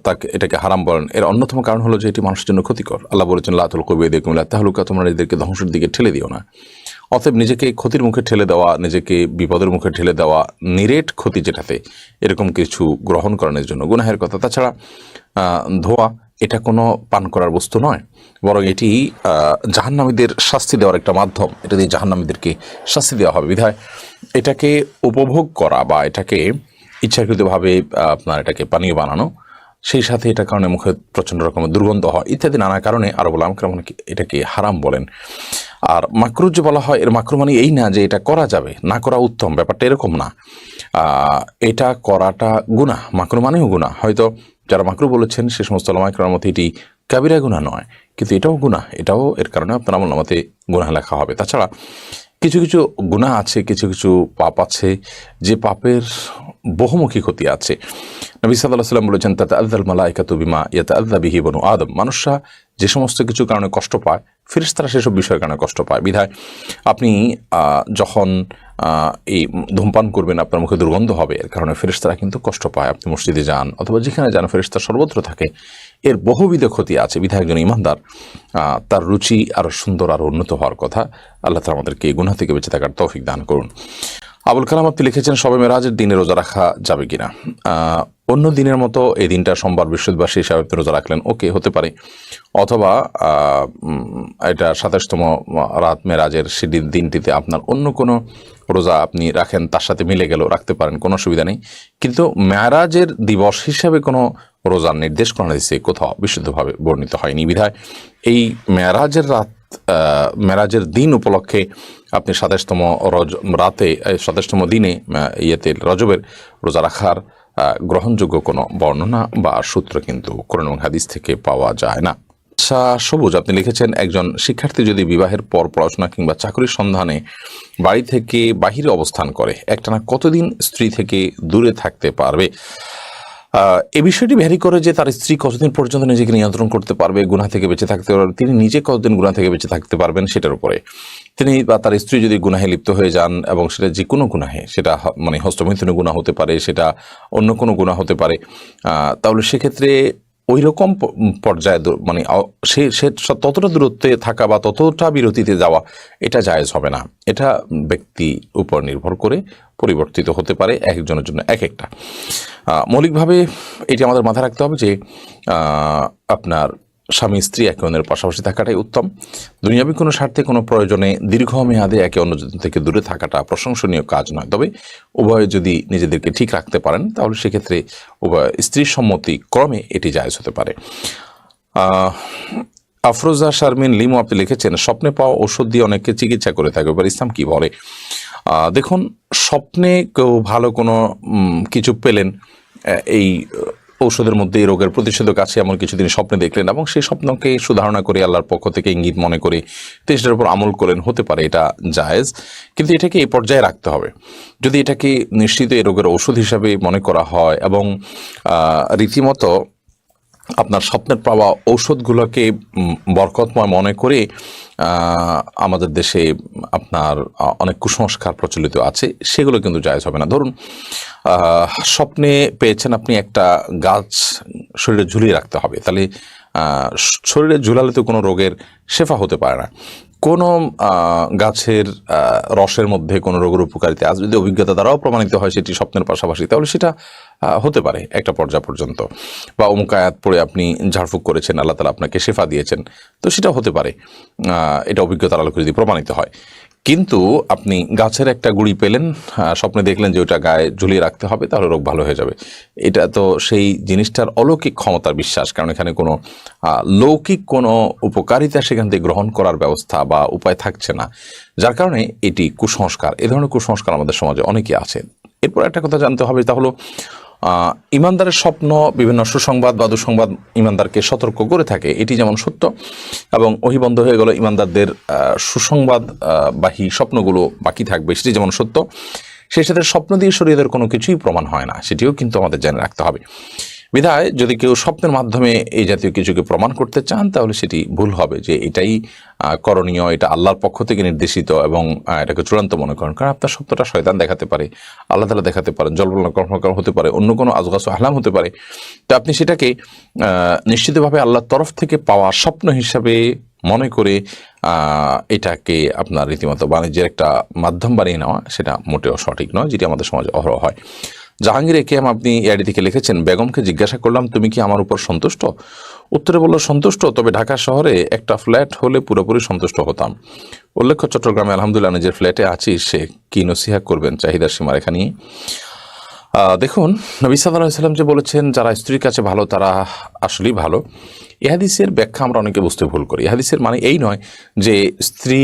তাকে এটাকে হারাম বলেন। এর অন্যতম কারণ হলো যে এটি মানুষের জন্য ক্ষতিকর। আল্লাহ বলেছেন, লা তুলকু বিয়াইদিকুম ইলা তাহলুকা, তোমরা নিজেদেরকে ধ্বংসের দিকে ঠেলে দিও না। অতএব নিজেকে ক্ষতির মুখে ঠেলে দেওয়া, নিজেকে বিপদের মুখে ঠেলে দেওয়া, নিরেট ক্ষতি যেটাতে, এরকম কিছু গ্রহণ করানোর জন্য গুনাহের কথা। তাছাড়া ধোয়া এটা কোনো পান করার বস্তু নয়, বরং এটি জাহান্নামীদের শাস্তি দেওয়ার একটা মাধ্যম। এটা দিয়ে জাহান্নামীদেরকে শাস্তি দেওয়া হবে। বিধায় এটাকে উপভোগ করা বা এটাকে ইচ্ছাকৃতভাবে আপনার এটাকে পানীয় বানানো, সেই সাথে এটার কারণে মুখে প্রচণ্ড রকমের দুর্গন্ধ হয় ইত্যাদি নানা কারণে আরব ওলামা ইকরাম এটাকে হারাম বলেন। আর মাকরু যে বলা হয়, এর মাকরু মানে এই না যে এটা করা যাবে, না করা উত্তম, ব্যাপারটা এরকম না। এটা করাটা গুনাহ, মাকরু মানেও গুনাহ। হয়তো যারা মাকরু বলেছেন সে সমস্ত ওলামা ইকরামের মতে এটি কাবিরা গুনাহ নয়, কিন্তু এটাও গুনাহ, এটাও এর কারণে আপনার আমলনামাতে গুনাহ লেখা হবে। তাছাড়া কিছু কিছু গুনাহ আছে, কিছু কিছু পাপ আছে যে পাপের বহুমুখী ক্ষতি আছে। নবী সাল্লাল্লাহু আলাইহি ওয়াসাল্লাম বলেছেন, তাতাআযাল মালায়েকাতু বিমা ইয়াতাআযা বিহি বনু আদম। মানুষরা যে সমস্ত কিছু কারণে কষ্ট পায়, ফেরেশতারা সেসব বিষয়ের কারণে কষ্ট পায়। বিধায় আপনি যখন এই ধূমপান করবেন, আপনার মুখে দুর্গন্ধ হবে, এর কারণে ফেরেশতারা কিন্তু কষ্ট পায়। আপনি মসজিদে যান অথবা যেখানে যান, ফেরেশতা সর্বত্র থাকে, এর বহুবিধ ক্ষতি আছে। বিধায় একজন ইমানদার তার রুচি আরও সুন্দর, আরও উন্নত হওয়ার কথা। আল্লাহ তাআলা আমাদেরকে এই গুনাহ থেকে বেঁচে থাকার তৌফিক দান করুন। আবুল কালাম আপনি লিখেছেন, শবে মেরাজের দিনে রোজা রাখা যাবে কিনা? অন্য দিনের মতো এই দিনটা সোমবার বৃহস্পতিবার সেই হিসাবে রোজা রাখলেন, ওকে, হতে পারে। অথবা এটা 27তম রাত মেরাজের সেদিন দিনটিতে আপনার অন্য কোনো রোজা আপনি রাখেন, তার সাথে মিলে গেল, রাখতে পারেন, কোনো অসুবিধা নেই। কিন্তু মেরাজের দিবস হিসাবে কোনো রোজার নির্দেশ কোরআন হাদিসে কোথাও বিশুদ্ধভাবে বর্ণিত হয়নি। বিধায় এই মেরাজের রাত, মেরাজের দিন উপলক্ষে আপনি 27তম রাতে, 27তম দিনে রজবের রোজা রাখার গ্রহণযোগ্য কোনো বর্ণনা বা সূত্র কিন্তু কোরআন এবং হাদিস থেকে পাওয়া যায় না। আচ্ছা, সবুজ আপনি লিখেছেন, একজন শিক্ষার্থী যদি বিবাহের পর পড়াশোনা কিংবা চাকরির সন্ধানে বাড়ি থেকে বাহিরে অবস্থান করে, একটানা কতদিন স্ত্রী থেকে দূরে থাকতে পারবে? এ বিষয়টি ভ্যারি করে যে তার স্ত্রী কতদিন পর্যন্ত নিজেকে নিয়ন্ত্রণ করতে পারবে, গুনাহ থেকে বেঁচে থাকতে পারবে, তিনি নিজে কতদিন গুনাহ থেকে বেঁচে থাকতে পারবেন সেটার উপরে। তিনি বা তার স্ত্রী যদি গুনাহে লিপ্ত হয়ে যান, এবং সেটা যে কোনো গুনাহে, সেটা মানে হস্তমৈথুনের গুনাহ হতে পারে, সেটা অন্য কোনো গুনাহ হতে পারে, তাহলে সেক্ষেত্রে ওই রকম পর্যায়ে মানে সে ততটা দূরত্বে থাকা বা ততটা বিরতিতে যাওয়া এটা জায়েজ হবে না। এটা ব্যক্তির উপর নির্ভর করে পরিবর্তিত হতে পারে, একজনের জন্য এক একটা। মৌলিকভাবে এটি আমাদের মাথায় রাখতে হবে যে আপনার স্বামী স্ত্রী একে অন্যের পাশাপাশি থাকাটাই উত্তম। দুনিয়াবী কোনো স্বার্থে কোনো প্রয়োজনে দীর্ঘমেয়াদে একে অন্যজন থেকে দূরে থাকাটা প্রশংসনীয় কাজ নয়। তবে উভয়ে যদি নিজেদেরকে ঠিক রাখতে পারেন, তাহলে সেক্ষেত্রে উভয় স্ত্রীর সম্মতি ক্রমে এটি জায়েজ হতে পারে। আফরোজা শারমিন লিমু আপনি লিখেছেন, স্বপ্নে পাওয়া ওষুধ দিয়ে অনেককে চিকিৎসা করে থাকে, এবার ইসলাম কি বলে? দেখুন, স্বপ্নে কেউ ভালো কোনো কিছু পেলেন, এই ঔষধের মধ্যে এই রোগের প্রতিষেধক আছে এমন কিছু তিনি স্বপ্নে দেখলেন, এবং সেই স্বপ্নকে সুধারণা করে আল্লাহর পক্ষ থেকে ইঙ্গিত মনে করে সেটার উপর আমল করেন, হতে পারে, এটা জায়েজ। কিন্তু এটাকে এই পর্যায়ে রাখতে হবে। যদি এটাকে নিশ্চিত এই রোগের ওষুধ হিসাবে মনে করা হয় এবং রীতিমতো আপনার স্বপ্নের পাওয়া ঔষধগুলোকে বরকতময় মনে করে, আমাদের দেশে আপনার অনেক কুসংস্কার প্রচলিত আছে, সেগুলো কিন্তু জায়েজ হবে না। ধরুন, স্বপ্নে পেয়েছেন আপনি একটা গাছ শরীরে ঝুলিয়ে রাখতে হবে, তাহলে শরীরে ঝুলালে তো কোনো রোগের শেফা হতে পারে না। কোনো গাছের রসের মধ্যে কোনো রোগের উপকারিতা আজ যদি অভিজ্ঞতা দ্বারাও প্রমাণিত হয় সেটি স্বপ্নের পাশাপাশি, তাহলে সেটা হতে পারে একটা পর্যায় পর্যন্ত। বা অমুক আয়াত পড়ে আপনি ঝাড়ফুঁক করেছেন, আল্লাহ তাআলা আপনাকে শেফা দিয়েছেন, তো সেটা হতে পারে, এটা অভিজ্ঞতার আলোকে যদি প্রমাণিত হয়। কিন্তু আপনি গাছের একটা গুঁড়ি পেলেন, স্বপ্নে দেখলেন যে ওটা গায়ে ঝুলিয়ে রাখতে হবে, তাহলে রোগ ভালো হয়ে যাবে, এটা তো সেই জিনিসটার অলৌকিক ক্ষমতার বিশ্বাস, কারণ এখানে কোনো লৌকিক কোনো উপকারিতা সেখান থেকে গ্রহণ করার ব্যবস্থা বা উপায় থাকছে না, যার কারণে এটি কুসংস্কার। এ ধরনের কুসংস্কার আমাদের সমাজে অনেকেই আছে। এরপর একটা কথা জানতে হবে, তা হলো ইমানদারের স্বপ্ন বিভিন্ন সুসংবাদ বা দুঃসংবাদ ইমানদারকে সতর্ক করে থাকে, এটি যেমন সত্য, এবং ওহী বন্ধ হয়ে গেল ইমানদারদের সুসংবাদ বাহী স্বপ্নগুলো বাকি থাকবে, সেটি যেমন সত্য। সেই সাথে স্বপ্ন দিয়ে শরীয়তের কোনো কিছুই প্রমাণ হয় না, সেটিও কিন্তু আমাদের জেনে রাখতে হবে। বিধায় যদি কেউ স্বপ্নের মাধ্যমে এই জাতীয় কিছুকে প্রমাণ করতে চান তাহলে সেটি ভুল হবে, যে এটাই করণীয়, এটা আল্লাহর পক্ষ থেকে নির্দেশিত এবং এটাকে চূড়ান্ত মনে করেন। কারণ আপনার স্বপ্নটা শয়তান দেখাতে পারে, আল্লাহ তাআলা দেখাতে পারেন, জল্পনা কল্পনা হতে পারে, অন্য কোনো আজগাসু আহলাম হতে পারে। তো আপনি সেটাকে নিশ্চিতভাবে আল্লাহর তরফ থেকে পাওয়া স্বপ্ন হিসাবে মনে করে এটাকে আপনার রীতিমতো বাণিজ্যের একটা মাধ্যম বানিয়ে নেওয়া, সেটা মোটেও সঠিক নয়, যেটি আমাদের সমাজে অহরহ হয়। জাহাঙ্গীর একেএম আপনি এআইডি থেকে লিখেছেন, বেগমকে জিজ্ঞাসা করলাম তুমি কি আমার উপর সন্তুষ্ট? উত্তরে বলল সন্তুষ্ট, তবে ঢাকা শহরে একটা ফ্ল্যাট হলে পুরোপুরি সন্তুষ্ট হতাম। উল্লেখ্য চট্টগ্রামে আলহামদুলিল্লাহ নিজের ফ্ল্যাটে আছি, সে কি নসিহা করবেন চাহিদার সীমারেখা নিয়ে? দেখুন, নবী সাল্লাল্লাহু আলাইহি ওয়াসাল্লাম যে বলেছেন যারা স্ত্রীর কাছে ভালো তারা আসলেই ভালো, এ হাদিসের ব্যাখ্যা আমরা অনেকে বুঝতে ভুল করি। এ হাদিসের মানে এই নয় যে স্ত্রী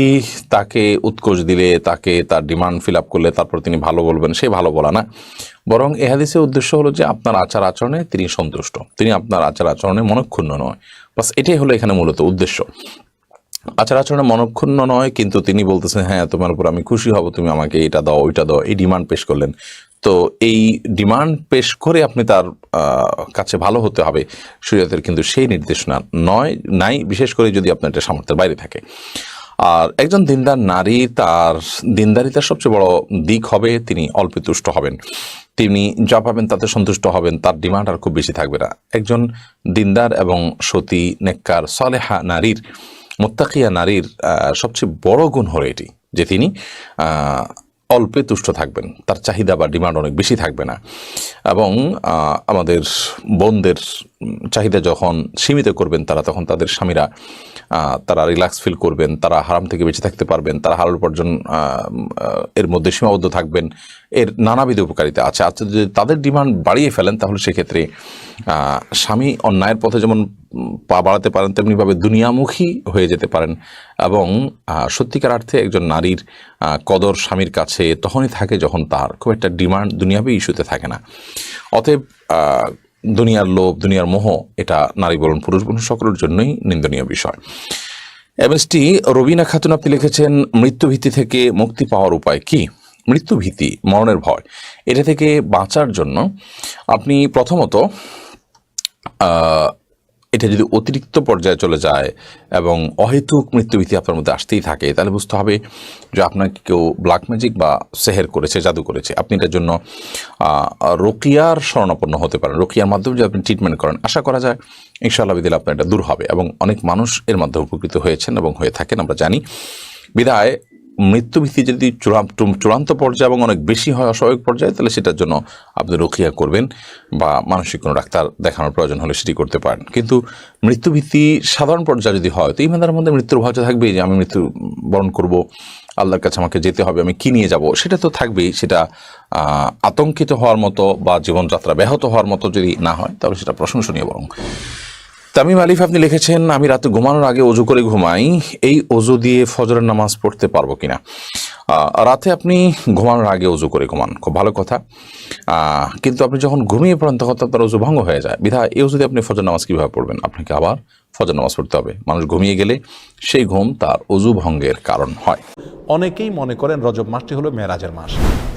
তাকে উৎকোচ দিলে, তাকে তার ডিমান্ড ফিল আপ করলে তারপর তিনি ভালো বলবেন, সে ভালো বলা না। বরং এ হাদিসের উদ্দেশ্য হলো যে আপনার আচার আচরণে তিনি সন্তুষ্ট, তিনি আপনার আচার আচরণে মনক্ষুণ্ণ নয়, বাস এটাই হলো এখানে মূলত উদ্দেশ্য। আচার আচরণে মনক্ষুণ্ণ নয়, কিন্তু তিনি বলতেছেন হ্যাঁ তোমার উপর আমি খুশি হব, তুমি আমাকে এটা দাও ওইটা দাও, এই ডিমান্ড পেশ করলেন। তো এই ডিমান্ড পেশ করে আপনি তার কাছে ভালো হতে হবে, শরীয়তের কিন্তু সেই নির্দেশনা নাই, বিশেষ করে যদি আপনার এটা সামর্থ্যের বাইরে থাকে। আর একজন দিনদার নারী, তার দিনদারিতার সবচেয়ে বড় দিক হবে তিনি অল্পে তুষ্ট হবেন, তিনি যা পাবেন তাতে সন্তুষ্ট হবেন, তার ডিমান্ড আর খুব বেশি থাকবে না। একজন দিনদার এবং সতী, নেককার, সালেহা নারীর, মুত্তাকিয়া নারীর সবচেয়ে বড় গুণ হলো এটি যে তিনি অল্পে তুষ্ট থাকবেন, তার চাহিদা বা ডিমান্ড অনেক বেশি থাকবে না। এবং আমাদের বোনদের চাহিদা যখন সীমিত করবেন তারা, তখন তাদের স্বামীরা তারা রিল্যাক্স ফিল করবেন, তারা হারাম থেকে বেঁচে থাকতে পারবেন, তারা হালাল উপার্জন এর মধ্যে সীমাবদ্ধ থাকবেন, এর নানাবিধ উপকারিতা আছে। আচ্ছা, যদি তাদের ডিমান্ড বাড়িয়ে ফেলেন তাহলে সেক্ষেত্রে স্বামী অন্যায়ের পথে যেমন পা বাড়াতে পারেন, তেমনিভাবে দুনিয়ামুখী হয়ে যেতে পারেন। এবং সত্যিকার অর্থে একজন নারীর কদর স্বামীর কাছে তখনই থাকে যখন তার খুব একটা ডিমান্ড দুনিয়াবী ইস্যুতে থাকে না। অতএব দুনিয়ার লোভ, দুনিয়ার মোহ, এটা নারী বলুন পুরুষ বলুন সকলের জন্যই নিন্দনীয় বিষয়। এমএসটি রবিনা খাতুন আপনি লিখেছেন, মৃত্যুভীতি থেকে মুক্তি পাওয়ার উপায় কি? মৃত্যুভীতি, মরণের ভয়, এটা থেকে বাঁচার জন্য আপনি প্রথমত এটা যদি অতিরিক্ত পর্যায়ে চলে যায় এবং অহেতুক মৃত্যুভীতি আপনার মধ্যে আসতেই থাকে, তাহলে বুঝতে হবে যে আপনাকে কেউ ব্ল্যাক ম্যাজিক বা সেহের করেছে, জাদু করেছে। আপনি এটার জন্য রোকিয়ার শরণাপন্ন হতে পারেন। রোকিয়ার মাধ্যমে যদি আপনি ট্রিটমেন্ট করেন, আশা করা যায় ইনশাআল্লাহ বিদিল্লাহ আপনার এটা দূর হবে, এবং অনেক মানুষ এর মাধ্যমে উপকৃত হয়েছেন এবং হয়ে থাকেন, আমরা জানি। বিদায় মৃত্যুভীতি যদি চূড়ান্ত পর্যায়ে এবং অনেক বেশি হয় অস্বাভাবিক পর্যায়ে, তাহলে সেটার জন্য আপনি রোকিয়া করবেন বা মানসিক কোনো ডাক্তার দেখানোর প্রয়োজন হলে সেটি করতে পারেন। কিন্তু মৃত্যুভীতি সাধারণ পর্যায়ে যদি হয়, তো ইমানদারের মধ্যে মৃত্যুর ভয় তো থাকবেই, যে আমি মৃত্যু বরণ করব, আল্লাহর কাছে আমাকে যেতে হবে, আমি কি নিয়ে যাব, সেটা তো থাকবেই। সেটা আতঙ্কিত হওয়ার মতো বা জীবনযাত্রা ব্যাহত হওয়ার মতো যদি না হয়, তাহলে সেটা প্রশংসনীয়। বরং তামিম আলিফ আপনি লিখেছেন, আমি রাতে ঘুমানোর আগে অজু করে ঘুমাই, এই অজু দিয়ে ফজরের নামাজ পড়তে পারবো কিনা? রাতে আপনি ঘুমানোর আগে অজু করে ঘুমান, খুব ভালো কথা, কিন্তু আপনি যখন ঘুমিয়ে পড়েন তখন তো আপনার অজু ভঙ্গ হয়ে যায়। বিধায় এই অজু দিয়ে আপনি ফজর নামাজ কীভাবে পড়বেন? আপনাকে আবার ফজর নামাজ পড়তে হবে। মানুষ ঘুমিয়ে গেলে সেই ঘুম তার অজু ভঙ্গের কারণ হয়। অনেকেই মনে করেন রজব মাসটি হলো মেরাজের মাস,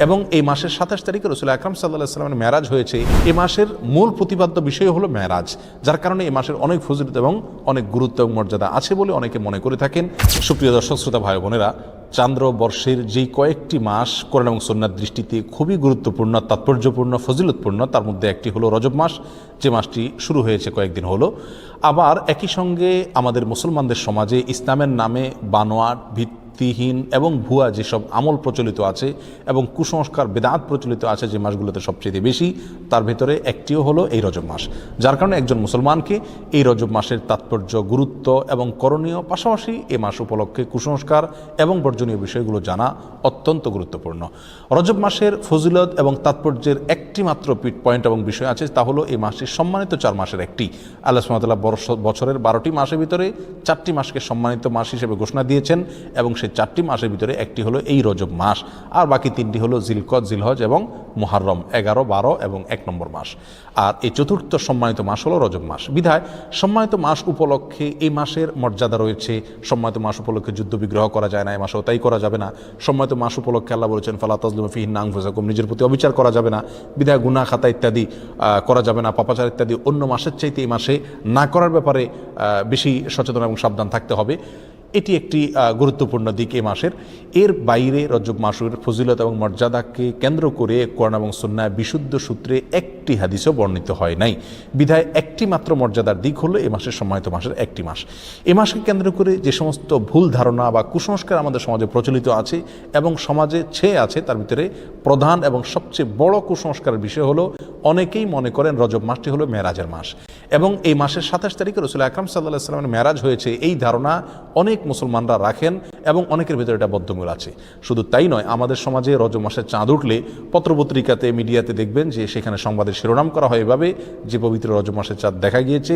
এবং এই মাসের 27 তারিখে রাসূল আকরাম সাল্লাল্লাহু আলাইহি ওয়াসাল্লামের মেরাজ হয়েছে। এই মাসের মূল প্রতিপাদ্য বিষয় হলো মেরাজ, যার কারণে এই মাসের অনেক ফজিলত এবং অনেক গুরুত্ব এবং মর্যাদা আছে বলে অনেকে মনে করে থাকেন। সুপ্রিয় দর্শক শ্রোতা ভাই বোনেরা, চান্দ্র বর্ষের যেই কয়েকটি মাস কোরআন এবং সুন্নাহর দৃষ্টিতে খুবই গুরুত্বপূর্ণ, তাৎপর্যপূর্ণ, ফজিলতপূর্ণ, তার মধ্যে একটি হলো রজব মাস, যে মাসটি শুরু হয়েছে কয়েকদিন হলো। আবার একই সঙ্গে আমাদের মুসলমানদের সমাজে ইসলামের নামে বানোয়াট, ভিত্তিহীন এবং ভুয়া যেসব আমল প্রচলিত আছে এবং কুসংস্কার, বেদাত প্রচলিত আছে যে মাসগুলোতে সবচেয়ে বেশি, তার ভেতরে একটিও হলো এই রজব মাস। যার কারণে একজন মুসলমানকে এই রজব মাসের তাৎপর্য, গুরুত্ব এবং করণীয়, পাশাপাশি এ মাস উপলক্ষে কুসংস্কার এবং বর্জনীয় বিষয়গুলো জানা অত্যন্ত গুরুত্বপূর্ণ। রজব মাসের ফজিলত এবং তাৎপর্যের একটি মাত্র পয়েন্ট এবং বিষয় আছে, তা হলো এই মাসটি সম্মানিত 4 মাসের একটি। আল্লাহ সুবহানাহু ওয়া তাআলা বছরের 12টি মাসের ভিতরে 4টি মাসকে সম্মানিত মাস হিসেবে ঘোষণা দিয়েছেন, এবং সেই সেই 4টি মাসের ভিতরে একটি হলো এই রজব মাস, আর বাকি 3টি হলো জিলকদ, জিলহজ এবং মুহাররম, 11, 12 এবং 1 নম্বর মাস। আর এই চতুর্থ সম্মানিত মাস হলো রজব মাস। বিধায় সম্মানিত মাস উপলক্ষে এই মাসের মর্যাদা রয়েছে। সম্মানিত মাস উপলক্ষে যুদ্ধ বিগ্রহ করা যায় না, এই মাসেও তাই করা যাবে না। সম্মানিত মাস উপলক্ষে আল্লাহ বলেছেন ফালা তাজলিমু ফিহিন্না আনফুসাকুম, নিজের প্রতি অবিচার করা যাবে না। বিধায় গুনাহ খাতা ইত্যাদি করা যাবে না, পাপাচার ইত্যাদি অন্য মাসের চাইতে এই মাসে না করার ব্যাপারে বেশি সচেতন এবং সাবধান থাকতে হবে। এটি একটি গুরুত্বপূর্ণ দিক এই মাসের। এর বাইরে রজব মাসের ফজিলত এবং মর্যাদাকে কেন্দ্র করে কোরআন এবং সুন্নাহ বিশুদ্ধ সূত্রে একটি হাদিসও বর্ণিত হয় নাই। বিধায় একটি মাত্র মর্যাদার দিক হলো এই মাসের সম্মানিত মাসের একটি মাস। এ মাসকে কেন্দ্র করে যে সমস্ত ভুল ধারণা বা কুসংস্কার আমাদের সমাজে প্রচলিত আছে এবং সমাজে ছেয়ে আছে, তার ভিতরে প্রধান এবং সবচেয়ে বড় কুসংস্কারের বিষয় হলো অনেকেই মনে করেন রজব মাসটি হলো মেরাজের মাস এবং এই মাসের 27 তারিখে রাসূল আকরাম সাল্লাল্লাহু আলাইহি ওয়াসাল্লামের মেরাজ হয়েছে, এই ধারণা অনেক মুসলমানরা রাখেন এবং অনেকের ভিতরে এটা বদ্ধমূল আছে। শুধু তাই নয়, আমাদের সমাজে রজব মাসের চাঁদ উঠলে পত্রপত্রিকাতে, মিডিয়াতে দেখবেন যে সেখানে সংবাদের শিরোনাম করা হয় এভাবে যে পবিত্র রজব মাসের চাঁদ দেখা গিয়েছে,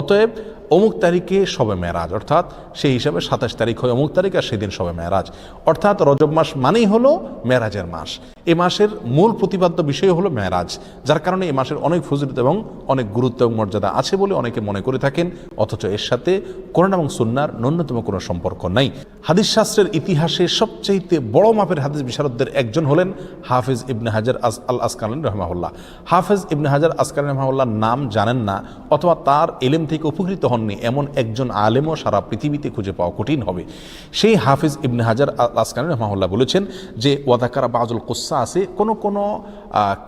অতএব অমুক তারিখে শবে মেরাজ, অর্থাৎ সেই হিসাবে 27 তারিখ হয় অমুক তারিখ আর সেদিন শবে মেরাজ। অর্থাৎ রজব মাস মানেই হলো মেরাজের মাস। এ মাসের মূল প্রতিপাদ্য বিষয় হলো মেরাজ, যার কারণে এই মাসের অনেক ফজিলত এবং অনেক গুরুত্ব এবং মর্যাদা আছে বলে অনেকে মনে করে থাকেন, অথচ এর সাথে কোরআন এবং সুন্নাহর ন্যূনতম কোনো সম্পর্ক নাই। হাদিস শাস্ত্রের ইতিহাসে সবচেয়ে বড় মাপের হাদিস বিশারদদের একজন হলেন হাফেজ ইবনে হাজার আল আসকালানী রাহিমাহুল্লাহ। হাফেজ ইবনে হাজার আসকালানী রাহিমাহুল্লাহর নাম জানেন না অথবা তার ইলম থেকে উপকৃত হননি এমন একজন আলেমও সারা পৃথিবীতে খুঁজে পাওয়া কঠিন হবে। সেই হাফেজ ইবনে হাজার আল আসকালানী রাহিমাহুল্লাহ বলেছেন যে ওয়াদাকারা বাজুল কুসা আছে, কোনো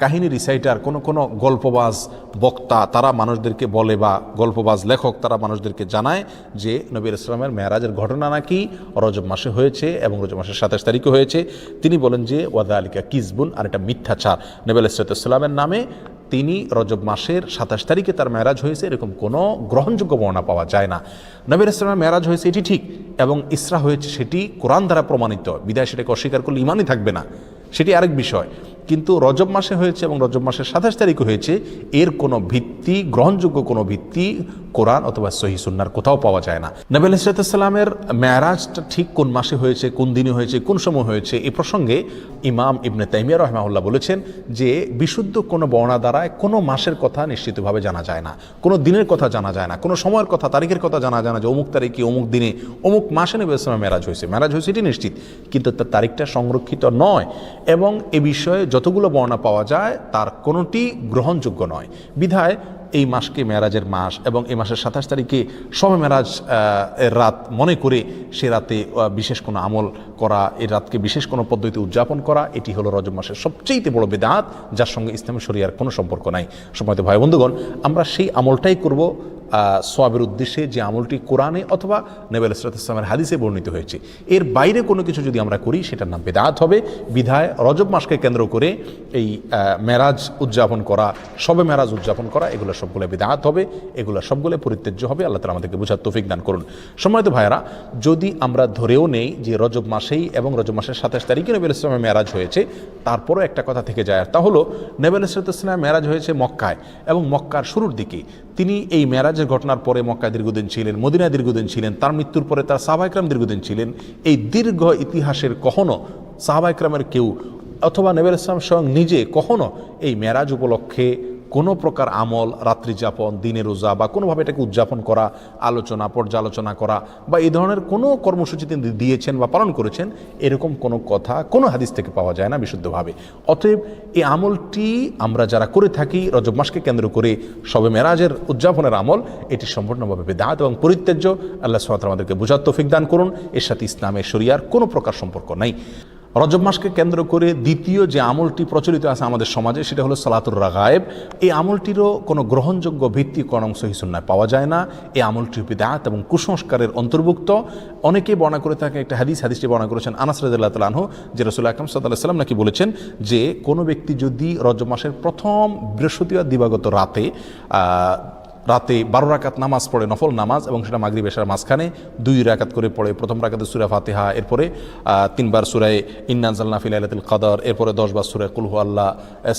কাহিনী রিসাইটার, কোনো গল্পবাজ বক্তা তারা মানুষদেরকে বলে, বা গল্পবাজ লেখক তারা মানুষদেরকে জানায় যে নবী ইসলামের মেরাজের ঘটনা নাকি রজব মাসে হয়েছে এবং রজব মাসের 27 তারিখে হয়েছে। তিনি বলেন যে ওয়াদা আলিকা কিসবুন, আর এটা মিথ্যাচার। নবী ইসলামের নামে তিনি রজব মাসের 27 তারিখে তার মেরাজ হয়েছে এরকম কোনো গ্রহণযোগ্য বর্ণনা পাওয়া যায় না। নবী ইসলামের মেরাজ হয়েছে এটি ঠিক, এবং ইসরা হয়েছে সেটি কোরআন দ্বারা প্রমাণিত, বিদায় সেটাকে অস্বীকার করলে ইমানই থাকবে না, সেটি আরেক বিষয়। কিন্তু রজব মাসে হয়েছে এবং রজব মাসের 27 তারিখে হয়েছে, এর কোনো ভিত্তি, গ্রহণযোগ্য কোনো ভিত্তি কোরআন অথবা সহিহ সুন্নাহর কোথাও পাওয়া যায় না। নবী আলাইহিসসালামের মেরাজটা ঠিক কোন মাসে হয়েছে, কোন দিনে হয়েছে, কোন সময় হয়েছে, এই প্রসঙ্গে ইমাম ইবনে তাইমিয়া রাহিমাহুল্লাহ বলেছেন যে বিশুদ্ধ কোনো বর্ণনা দ্বারায় কোনো মাসের কথা নিশ্চিতভাবে জানা যায় না, কোনো দিনের কথা জানা যায় না, কোনো সময়ের কথা, তারিখের কথা জানা যায় না যে অমুক তারিখে অমুক দিনে অমুক মাসে নবী ইসলামের মেরাজ হয়েছে এটি নিশ্চিত, কিন্তু তার তারিখটা সংরক্ষিত নয় এবং এ বিষয়ে যতগুলো বর্ণনা পাওয়া যায় তার কোনোটি গ্রহণযোগ্য নয়। বিধায় এই মাসকে মেরাজের মাস এবং এই মাসের 27 তারিখে শবে মেরাজ এর রাত মনে করে সে রাতে বিশেষ কোনো আমল করা, এই রাতকে বিশেষ কোনো পদ্ধতিতে উদযাপন করা, এটি হলো রজব মাসের সবচেয়ে বড় বিদআত, যার সঙ্গে ইসলামী শরিয়ার কোনো সম্পর্ক নাই। সম্মানিত ভাই বন্ধুগণ, আমরা সেই আমলটাই করব সওয়াবের উদ্দেশ্যে যে আমলটি কোরআনে অথবা নবী ইসলামের হাদিসে বর্ণিত হয়েছে। এর বাইরে কোনো কিছু যদি আমরা করি সেটার নাম বিদআত হবে। বিধায় রজব মাসকে কেন্দ্র করে এই মেরাজ উদযাপন করা, শবে মেরাজ উদযাপন করা, এগুলো সবগুলো বিদআত হবে, এগুলো সবগুলো পরিত্যাজ্য হবে। আল্লাহ তাআলা আমাদেরকে বোঝার তৌফিক দান করুন। সম্মানিত ভাইয়েরা, যদি আমরা ধরেও নেই যে রজব মাসেই এবং রজব মাসের 27 তারিখে নবী ইসলামের মেরাজ হয়েছে, তারপরও একটা কথা থেকে যায়, আর তা হলো নবী ইসলামের মেরাজ হয়েছে মক্কায় এবং মক্কার শুরুর দিকে। তিনি এই মেরাজের ঘটনার পরে মক্কায় দীর্ঘদিন ছিলেন, মদিনায় দীর্ঘদিন ছিলেন, তার মৃত্যুর পরে তার সাহাবা ইকরাম দীর্ঘদিন ছিলেন। এই দীর্ঘ ইতিহাসের কখনো সাহাবা ইকরামের কেউ অথবা নবী ইসলাম স্বয়ং নিজে কখনো এই মেরাজ উপলক্ষে কোনো প্রকার আমল, রাত্রি যাপন, দিনে রোজা বা কোনোভাবে এটাকে উদযাপন করা, আলোচনা, পর্যালোচনা করা বা এই ধরনের কোনো কর্মসূচি তিনি দিয়েছেন বা পালন করেছেন, এরকম কোনো কথা কোনো হাদিস থেকে পাওয়া যায় না বিশুদ্ধভাবে। অতএব এই আমলটি আমরা যারা করে থাকি রজব মাসকে কেন্দ্র করে শবে মেরাজের উদযাপনের আমল, এটি সম্পূর্ণভাবে বিদআত এবং পরিত্যাজ্য। আল্লাহ সুবহানাহু ওয়া তাআলা আমাদেরকে বোঝার তৌফিক দান করুন। এর সাথে ইসলামের শরিয়ার কোনো প্রকার সম্পর্ক নাই। রজব মাসকে কেন্দ্র করে দ্বিতীয় যে আমলটি প্রচলিত আছে আমাদের সমাজে, সেটা হলো সালাতুর রাগায়েব। এই আমলটিরও কোনো গ্রহণযোগ্য ভিত্তি কোরআন সহিহ সুন্নাহয় পাওয়া যায় না। এই আমলটি বিদআত এবং কুসংস্কারের অন্তর্ভুক্ত। অনেকেই বর্ণনা করে থাকে, একটা হাদিসটি বর্ণনা করেছেন আনাস রাদিয়াল্লাহু তাআলা আনহু, যে রাসূল আকরাম সাল্লাল্লাহু আলাইহি ওয়াসাল্লাম নাকি বলেছেন যে কোনো ব্যক্তি যদি রজব মাসের প্রথম বৃহস্পতিবার দিবাগত রাতে রাতে 12 রাকাত নামাজ পড়ে, নফল নামাজ, এবং সেটা মাগরিব এশার মাঝখানে 2 রাকাত করে পড়ে। প্রথম রাকাতে সূরা ফাতিহা, এরপরে 3 বার সূরা ইন্না আনজালনা ফি লাইলাতুল কদর, এরপরে 10 বার সূরা কুল হুয়াল্লাহ,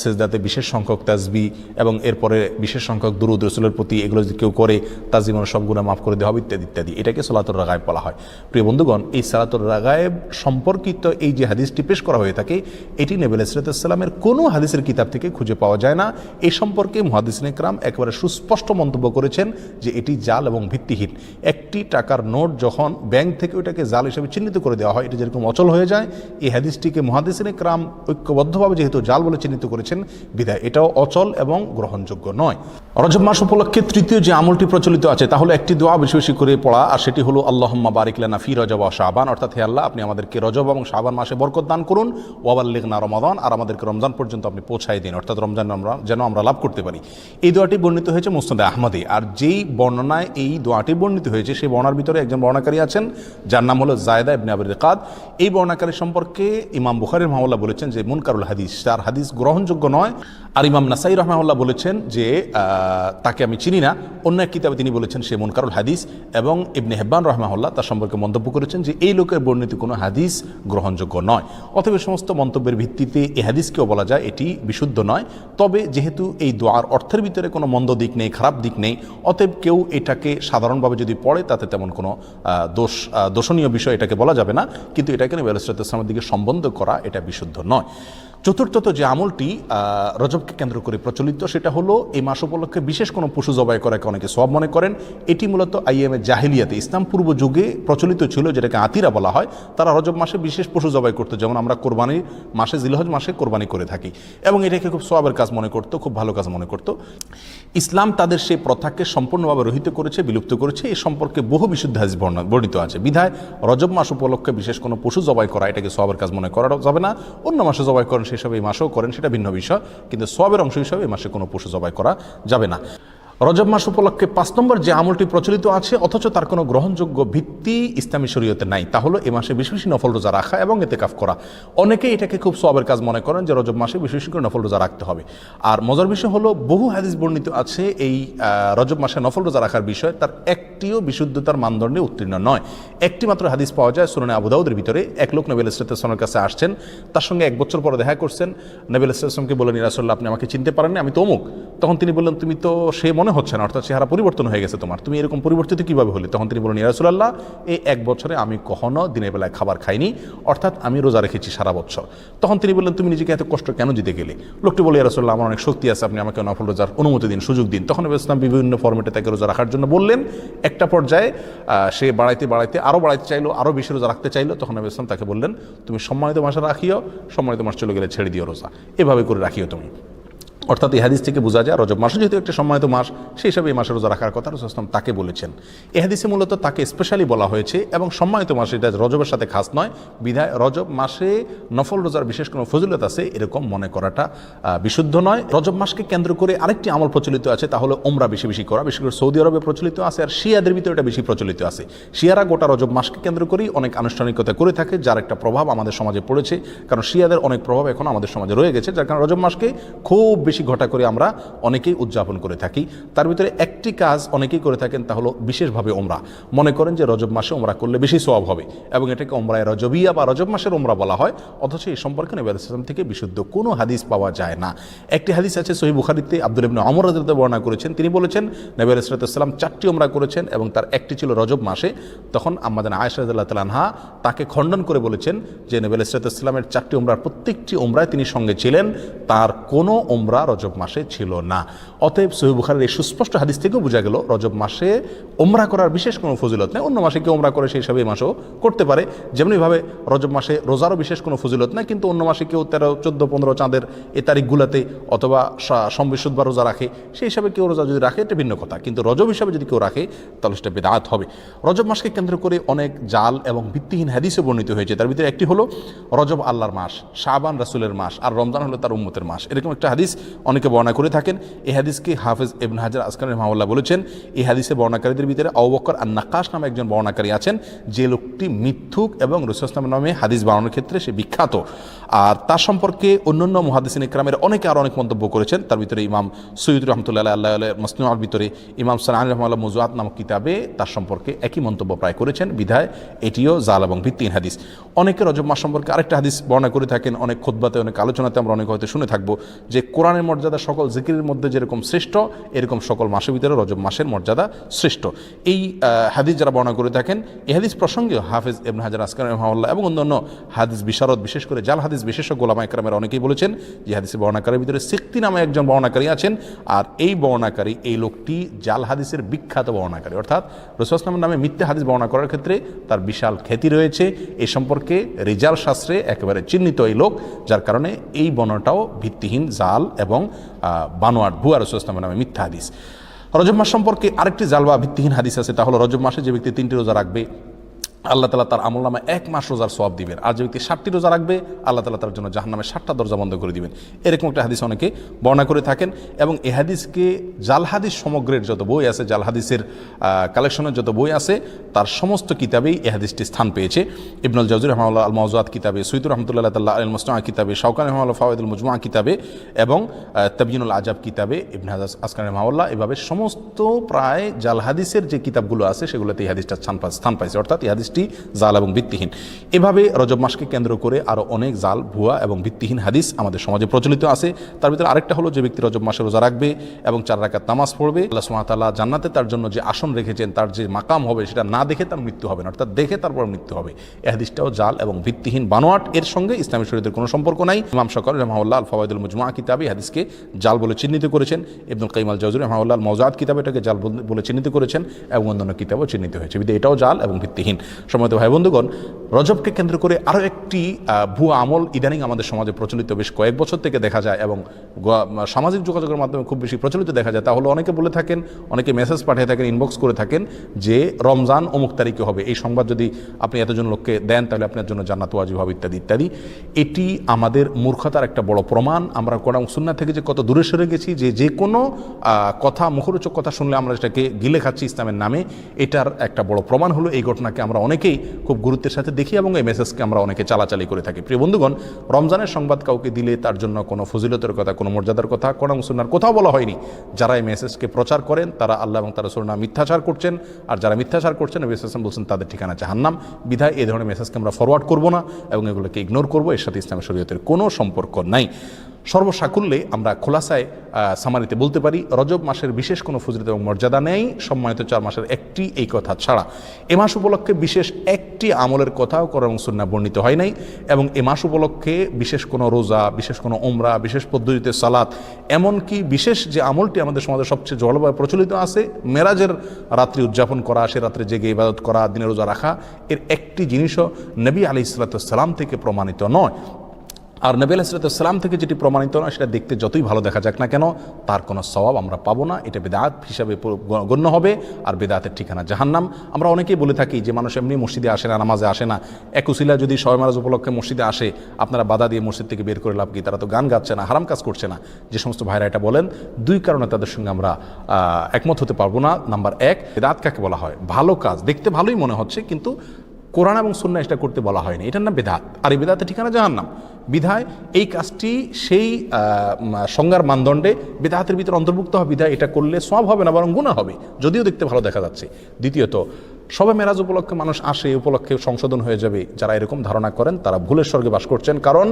সিজদাতে বিশেষ সংখ্যক তাসবিহ এবং এরপরে বিশেষ সংখ্যক দুরূদ রাসূলের প্রতি, এগুলো যদি কেউ করে তার জীবনের সব গুনাহ মাফ করে দেওয়া হবে ইত্যাদি ইত্যাদি। এটাকে সালাতুর রাগায়েব বলা হয়। প্রিয় বন্ধুগণ, এই সালাতুর রাগায়েব সম্পর্কিত এই যে হাদিসটি পেশ করা হয়ে থাকে, এটি নবী আলাইহিস সালামের কোনো হাদিসের কিতাব থেকে খুঁজে পাওয়া যায় না। এই সম্পর্কে মুহাদ্দিসিনে কেরাম একেবারে সুস্পষ্ট মন্তব্য করেছেন যে এটি জাল এবং ভিত্তিহীন। একটি টাকার নোট যখন ব্যাংক থেকে ওইটাকে জাল হিসেবে চিহ্নিত করে দেওয়া হয়, এটা যেরকম অচল হয়ে যায়, এই হাদিসটিকে মুহাদ্দিসিনে কেরাম ঐক্যবদ্ধভাবে যেহেতু জাল বলে চিহ্নিত করেছেন, বিধায় এটাও অচল এবং গ্রহণযোগ্য নয়। রজব মাস উপলক্ষে তৃতীয় যে আমলটি প্রচলিত আছে তা হলো একটি দোয়া বেশি বেশি করে পড়া, আর সেটি হলো আল্লাহুম্মা বারিক লানা ফি রজব ওয়া শাবান, অর্থাৎ হে আল্লাহ, আপনি আমাদেরকে রজব এবং শাবান মাসে বরকত দান করুন, ওয়া বাল্লিগনা রমাদান, আর আমাদেরকে রমজান পর্যন্ত আপনি পৌঁছায় দিন, অর্থাৎ রমজান যেন আমরা লাভ করতে পারি। এই দোয়াটি বর্ণিত হয়েছে মুসনাদে আহমদে। আর যেই বর্ণনায় এই দোয়াটি বর্ণিত হয়েছে সেই বর্ণার ভিতরে একজন বর্ণাকারী আছেন যার নাম হলো জায়দা ইবনে আবি রিকাদ। এই বর্ণাকারী সম্পর্কে ইমাম বুখারী রাহিমাহুল্লাহ বলেছেন যে মুনকারুল হাদিস, তার হাদিস গ্রহণযোগ্য নয়। আর ইমাম নাসাই রাহিমাহুল্লাহ বলেছেন যে তাকে আমি চিনি না। অন্য এক কিতাবে তিনি বলেছেন সে মুনকারুল হাদিস, এবং ইবনে হিব্বান রাহিমাহুল্লাহ তার সম্পর্কে মন্তব্য করেছেন যে এই লোকের বর্ণিত কোনো হাদিস গ্রহণযোগ্য নয়। অতএব সমস্ত মন্তব্যের ভিত্তিতে এই হাদিসকেও বলা যায় এটি বিশুদ্ধ নয়। তবে যেহেতু এই দোয়ার অর্থের ভিতরে কোনো মন্দ দিক নেই, খারাপ দিক নেই, অতএব কেউ এটাকে সাধারণভাবে যদি পড়ে তাতে তেমন কোনো দোষণীয় বিষয় এটাকে বলা যাবে না, কিন্তু এটাকে নবী আলাইহিস সালামের দিকে সম্বন্ধ করা এটা বিশুদ্ধ নয়। চতুর্থত যে আমলটি রজবকে কেন্দ্র করে প্রচলিত সেটা হলো এই মাস উপলক্ষে বিশেষ কোনো পশু জবাই করাকে অনেকে সওয়াব মনে করেন। এটি মূলত আইয়ামে জাহিলিয়াতে, ইসলাম পূর্ব যুগে প্রচলিত ছিল, যেটাকে আতিরা বলা হয়। তারা রজব মাসে বিশেষ পশু জবাই করতো, যেমন আমরা কোরবানির মাসে জিলহজ মাসে কোরবানি করে থাকি, এবং এটাকে খুব সওয়াবের কাজ মনে করতো, খুব ভালো কাজ মনে করতো। ইসলাম তাদের সেই প্রথাকে সম্পূর্ণভাবে রহিত করেছে, বিলুপ্ত করেছে। এই সম্পর্কে বহু বিশুদ্ধ হাদিস বর্ণিত আছে। বিধায় রজব মাস উপলক্ষে বিশেষ কোনো পশু জবাই করা এটাকে সওয়াবের কাজ মনে করা যাবে না। অন্য মাসে জবাই করেন সেসব এই মাসেও করেন, সেটা ভিন্ন বিষয়, কিন্তু সওয়াবের অংশ হিসাবে এই মাসে কোনো পশু জবাই করা যাবে না। রজব মাস উপলক্ষে 5 নম্বর যে আমলটি প্রচলিত আছে অথচ তার কোনো গ্রহণযোগ্য ভিত্তি ইসলামী শরীয়তে নাই, তা হলো এ মাসে বেশি বেশি নফল রোজা রাখা এবং ইতিকাফ করা। অনেকেই এটাকে খুব সওয়াবের কাজ মনে করেন যে রজব মাসে বেশি বেশি করে নফল রোজা রাখতে হবে। আর মজার বিষয় হলো বহু হাদিস বর্ণিত আছে এই রজব মাসে নফল রোজা রাখার বিষয়, তার একটিও বিশুদ্ধতার মানদণ্ডে উত্তীর্ণ নয়। একটি মাত্র হাদিস পাওয়া যায় সুনানে আবু দাউদের ভিতরে। এক লোক নবী আলাইহিস সালামের কাছে আসছেন, তার সঙ্গে 1 বছর পরে দেখা করছেন। নবী আলাইহিস সালামকে বললেন, ইয়া রাসূলুল্লাহ, আপনি আমাকে চিনতে পারেননি, আমি তো অমুক। তখন তিনি বললেন, তুমি তো সে মনে হচ্ছে না, অর্থাৎ চেহারা পরিবর্তন হয়ে গেছে তোমার, তুমি এরকম পরিবর্তিত কিভাবে হলে? তখন তিনি বললেন, ইয়া রাসূলুল্লাহ, এই 1 বছরে আমি কখনো দিনের বেলায় খাবার খাইনি, অর্থাৎ আমি রোজা রেখেছি সারা বছর। তখন তিনি বললেন, তুমি নিজেকে এত কষ্ট কেন দিতে গেলে? লোকটি বলে, ইয়া রাসূলুল্লাহ, আমার অনেক শক্তি আছে, আপনি আমাকে নফল রোজার অনুমতি দিন, সুযোগ দিন। তখন নবী ইসলাম বিভিন্ন ফরম্যাটে তাকে রোজা রাখার জন্য বললেন। একটা পর্যায়ে সে বাড়াইতে বাড়াইতে আরও বাড়াইতে চাইলো, আরও বেশি রোজা রাখতে চাইলো। তখন নবী ইসলাম তাকে বললেন, তুমি সম্মানিত মাসে রাখিও, সম্মানিত মাস চলে গেলে ছেড়ে দিও রোজা, এভাবে করে রাখিও তুমি। অর্থাৎ এই হাদিস থেকে বোঝা যায় রজব মাসও যেহেতু একটা সম্মানিত মাস, সেই হিসাবে এই মাসে রোজা রাখার কথা রাসূল সাল্লাল্লাহু আলাইহি ওয়াসাল্লাম তাকে বলেছেন। এই হাদিসে মূলত তাকে স্পেশালি বলা হয়েছে, এবং সম্মানিত মাস, এটা রজবের সাথে খাস নয়, বিধায় রজব মাসে নফল রোজার বিশেষ কোনো ফজিলত আছে এরকম মনে করাটা বিশুদ্ধ নয়। রজব মাসকে কেন্দ্র করে আরেকটি আমল প্রচলিত আছে, তা হলো ওমরা বেশি বেশি করা। বিশেষ করে সৌদি আরবে প্রচলিত আছে, আর শিয়াদের ভিতরে এটা বেশি প্রচলিত আছে। শিয়ারা গোটা রজব মাসকে কেন্দ্র করেই অনেক আনুষ্ঠানিকতা করে থাকে, যার একটা প্রভাব আমাদের সমাজে পড়েছে, কারণ শিয়াদের অনেক প্রভাব এখন আমাদের সমাজে রয়ে গেছে, যার কারণে রজব মাসকে খুব বেশি ঘটা করে আমরা অনেকেই উদযাপন করে থাকি। তার ভিতরে একটি কাজ অনেকেই করে থাকেন, তা হলো বিশেষভাবে ওমরা। মনে করেন যে রজব মাসে ওমরা করলে বেশি সওয়াব হবে, এবং এটাকে ওমরায়ে রজবিয়া বা রজব মাসের ওমরা বলা হয়। অথচ এই সম্পর্কে নবী আলাইহিস সালাম থেকে বিশুদ্ধ কোনো হাদিস পাওয়া যায় না। একটি হাদিস আছে সহিহ বুখারীতে, আব্দুল্লাহ ইবনে ওমর রাদিয়াল্লাহু আনহু বর্ণনা করেছেন। তিনি বলেছেন নবী আলাইহিস সালাম 4টি ওমরা করেছেন, এবং তার একটি ছিল রজব মাসে। তখন আম্মা জান আয়েশা রাদিয়াল্লাহু তাআলা আনহা তাকে খণ্ডন করে বলেছেন যে নবী আলাইহিস সালামের 4টি ওমরার প্রত্যেকটি ওমরায় তিনি সঙ্গে ছিলেন, তার কোনো ওমরা রজব মাসে ছিল না। অতএব সহিহ বুখারীর এই সুস্পষ্ট হাদিস থেকেও বোঝা গেল রজব মাসে ওমরা করার বিশেষ কোনো ফজিলত নেই। অন্য মাসে কেউ ওমরা করে সেই হিসাবে এই মাসেও করতে পারে। যেমনিভাবে রজব মাসে রোজারও বিশেষ কোনো ফজিলত নেই, কিন্তু অন্য মাসে কেউ 13, 14, 15 চাঁদের এই তারিখগুলোতে অথবা সম্বিশুদ্ধ রোজা রাখে, সেই হিসাবে কেউ রোজা যদি রাখে এটা ভিন্ন কথা, কিন্তু রজব হিসাবে যদি কেউ রাখে তাহলে সেটা বিদআত হবে। রজব মাসকে কেন্দ্র করে অনেক জাল এবং ভিত্তিহীন হাদিসে বর্ণিত হয়েছে। তার ভিতরে একটি হলো রজব আল্লাহর মাস, শাবান রাসূলের মাস, আর রমজান হলো তার উম্মতের মাস। এরকম একটা হাদিস অনেকে বর্ণনা করে থাকেন। এই হাদিসকে হাফেজ ইবনে হাজার আসকালানি রাহিমাহুল্লাহ বলেছেন, এই হাদিসে বর্ণাকারীদের ভিতরে আবু বকর আন-নাক্কাশ নামে একজন বর্ণাকারী আছেন, যে লোকটি মিথ্যুক এবং রাসূল সাল্লাল্লাহু আলাইহি ওয়াসাল্লাম নামে হাদিস বানানোর ক্ষেত্রে সে বিখ্যাত। আর তার সম্পর্কে অন্যান্য মুহাদ্দিসিন ইকরামের অনেকে আরও অনেক মন্তব্য করেছেন। তার ভিতরে ইমাম সৈয়দ রহমতুল্লাহ আল্লাহ মাসনুআর ভিতরে ইমাম সানানী রাহিমাহুল্লাহ মুজওয়াত নামক কিতাবে তার সম্পর্কে একই মন্তব্য প্রায় করেছেন। বিধায় এটিও জাল এবং ভিত্তিহীন হাদিস। অনেকে রজব মাস সম্পর্কে আরেকটা হাদিস বর্ণনা করে থাকেন, অনেক খুতবাতে অনেক আলোচনাতে আমরা অনেক হয়তো শুনে থাকবো, যে কোরআনের মর্যাদা সকল জিকিরের মধ্যে যেরকম শ্রেষ্ঠ, এরকম সকল মাসের ভিতরে রজব মাসের মর্যাদা শ্রেষ্ঠ। এই হাদিস যারা বর্ণনা করে থাকেন, এই হাদিস প্রসঙ্গেও হাফেজ ইবনে হাজার আসকালানি রাহিমাহুল্লাহ এবং অন্যান্য হাদিস বিশারদ, বিশেষ করে জাল হাদিস বিশেষজ্ঞ উলামা ইকরামের অনেকেই বলেছেন যে হাদিসের বর্ণনাকারীর ভিতরে সিক্তি নামে একজন বর্ণনাকারী আছেন, আর এই বর্ণনাকারী, এই লোকটি জাল হাদিসের বিখ্যাত বর্ণনাকারী, অর্থাৎ রাসূল সাল্লাল্লাহু আলাইহি ওয়াসাল্লামের নামে মিথ্যা হাদিস বর্ণনা করার ক্ষেত্রে তার বিশাল খ্যাতি রয়েছে। এ সম্পর্কে রিজাল শাস্ত্রে একেবারে চিহ্নিত এই লোক, যার কারণে এই বর্ণনাটাও ভিত্তিহীন, জাল এবং বানোয়াট, ভুয়া রাসূল সাল্লাল্লাহু আলাইহি ওয়াসাল্লামের নামে মিথ্যা হাদিস। রজব মাস সম্পর্কে আরেকটি জাল বা ভিত্তিহীন হাদিস আছে, তা হলো রজব মাসে যে ব্যক্তি 3টি রোজা রাখবে আল্লাহ তাআলা তার আমলনামায় 1 মাস রোজার সওয়াব দিবেন, আর যে ব্যক্তি 60টি রোজা রাখবে আল্লাহ তাআলা তার জন্য জাহান্নামের 60টা দরজা বন্ধ করে দিবেন। এরকম একটা হাদিস অনেকে বর্ণনা করে থাকেন। এবং এই হাদিসকে জাল হাদিস সমগ্রের যত বই আছে, জাল হাদিসের কালেকশনের যত বই আছে, তার সমস্ত কিতাবেই এই হাদিসটি স্থান পেয়েছে। ইবনুল জাওজি রাহিমাহুল্লাহ আল মাওজুআত কিতাবে, সৈয়দ রাহমাতুল্লাহ তাআলা আল মুসনাআ কিতাবে, শাওকানি রাহিমাহুল্লাহ ফাওয়াইদুল মুজমুআ কিতাবে এবং তাবয়িনুল আজাব কিতাবে, ইবনে হাজার আসকালানি রাহিমাহুল্লাহ, এভাবে সমস্ত প্রায় জাল হাদিসের যে কিতাবগুলো আছে সেগুলোতে এই হাদিসটা স্থান পাইছে, অর্থাৎ এই হাদিসটি জাল এবং ভিত্তিহীন। এভাবে রজব মাসকে কেন্দ্র করে আরও অনেক জাল, ভুয়া এবং ভিত্তিহীন হাদিস আমাদের সমাজে প্রচলিত আছে। তার ভিতরে আরেকটা হলো, যে ব্যক্তি রজব মাসে রোজা রাখবে এবং 4 রাকাত নামাজ পড়বে, আল্লাহ সুবহানাহু ওয়া তাআলা জান্নাতে তার জন্য যে আসন রেখেছেন, তার যে মাকাম হবে, সেটা না দেখে তার মৃত্যু হবে না, অর্থাৎ দেখে তারপর মৃত্যু হবে। এই হাদিসটাও জাল এবং ভিত্তিহীন, বানোয়াট। এর সঙ্গে ইসলামী শরীয়তের কোনো সম্পর্ক নাই। ইমাম শাওকানি রাহিমাহুল্লাহ আল ফাওয়াইদুল মুজমুআ কিতাবে হাদিসকে জাল বলে চিহ্নিত করেছেন। ইবনুল কাইয়িম আল জাওজি রাহিমাহুল্লাহ আল মাওজুআত কিতাবে এটাকে জাল বলে চিহ্নিত করেছেন এবং অন্যান্য কিতাবও চিহ্নিত হয়েছে। বিধায় এটাও জাল এবং ভিত্তিহীন। সম্মানিত ভাই বন্ধুগণ, রজবকে কেন্দ্র করে আরও একটি ভুয়া আমল ইদানিং আমাদের সমাজে প্রচলিত বেশ কয়েক বছর থেকে দেখা যায় এবং সামাজিক যোগাযোগের মাধ্যমে খুব বেশি প্রচলিত দেখা যায়। তা হলো, অনেকে বলে থাকেন, অনেকে মেসেজ পাঠিয়ে থাকেন, ইনবক্স করে থাকেন যে রমজান অমুক তারিখে হবে, এই সংবাদ যদি আপনি এতজন লোককে দেন তাহলে আপনার জন্য জান্নাত ওয়াজিব হবে, ইত্যাদি ইত্যাদি। এটি আমাদের মূর্খতার একটা বড় প্রমাণ। আমরা কোরআন সুন্নাহ থেকে যে কত দূরে সরে গেছি, যে কোনো কথা, মুখরোচক কথা শুনলে আমরা সেটাকে গিলে খাচ্ছি ইসলামের নামে, এটার একটা বড় প্রমাণ হলো এই ঘটনাকে আমরা অনেকেই খুব গুরুত্বের সাথে দেখি এবং এই মেসেজকে আমরা অনেকে চালাচালি করে থাকি। প্রিয় বন্ধুগণ, রমজানের সংবাদ কাউকে দিলে তার জন্য কোনো ফজিলতের কথা, কোনো মর্যাদার কথা কোরআন সুন্নাহর কোথাও বলা হয়নি। যারা এই মেসেজকে প্রচার করেন তারা আল্লাহ এবং তার রাসূলের নামে মিথ্যাচার করছেন, আর যারা মিথ্যাচার করছেন নবী সাল্লাল্লাহু আলাইহি ওয়াসাল্লাম বলছেন তাদের ঠিকানা জাহান্নাম। বিধায় এই ধরনের মেসেজকে আমরা ফরওয়ার্ড করব না এবং এগুলোকে ইগনোর করব, এর সাথে ইসলামী শরীয়তের কোনো সম্পর্ক নাই। সর্বসাকুল্যে আমরা খোলাসায় সামারিতে বলতে পারি, রজব মাসের বিশেষ কোনো ফজিলত এবং মর্যাদা নেই সম্মানিত 4 মাসের একটি, এই কথা ছাড়া। এ মাস উপলক্ষে বিশেষ একটি আমলের কথাও কোরআন এবং সুন্নাহ বর্ণিত হয় নাই, এবং এ মাস উপলক্ষে বিশেষ কোনো রোজা, বিশেষ কোনো উমরা, বিশেষ পদ্ধতিতে সালাত, এমনকি বিশেষ যে আমলটি আমাদের সমাজে সবচেয়ে জলবায়ু প্রচলিত আছে, মেরাজের রাত্রি উদযাপন করা, সে রাত্রে জেগে ইবাদত করা, দিনে রোজা রাখা, এর একটি জিনিসও নবী আলাইহিস সালাম থেকে প্রমাণিত নয়। আর নবী আলাইহিস সালাম থেকে যেটি প্রমাণিত নয়, সেটা দেখতে যতই ভালো দেখা যাক না কেন, তার কোনো সওয়াব আমরা পাবো না। এটা বেদাত হিসাবে গণ্য হবে, আর বেদাতের ঠিকানা জাহান্নাম। আমরা অনেকেই বলে থাকি যে মানুষ এমনি মসজিদে আসে না, নামাজে আসে না, এক উসিলা যদি শবে মেরাজ উপলক্ষে মসজিদে আসে, আপনারা বাধা দিয়ে মসজিদ থেকে বের করে লাভ কি? তারা তো গান গাচ্ছে না, হারাম কাজ করছে না। যে সমস্ত ভাইরা এটা বলেন, 2 কারণে তাদের সঙ্গে আমরা একমত হতে পারবো না। নাম্বার 1, বেদাত কাকে বলা হয়? ভালো কাজ, দেখতে ভালোই মনে হচ্ছে কিন্তু কোরআন এবং সুন্নাহ এটা করতে বলা হয়নি, এটার নাম বেদাত, আর এই বেদাতের ঠিকানা জাহান্নাম। বিধায় এই কাজটি সেই সংজ্ঞার মানদণ্ডে বেদাতের ভিতরে অন্তর্ভুক্ত হবে। বিধায় এটা করলে সওয়াব হবে না, বরং গুনাহ হবে, যদিও দেখতে ভালো দেখা যাচ্ছে। দ্বিতীয়ত, শবে মেরাজ উপলক্ষে মানুষ আসে, উপলক্ষে সংশোধন হয়ে যাবে, যারা এরকম ধারণা করেন তারা ভুলের স্বর্গে বাস করছেন। কারণ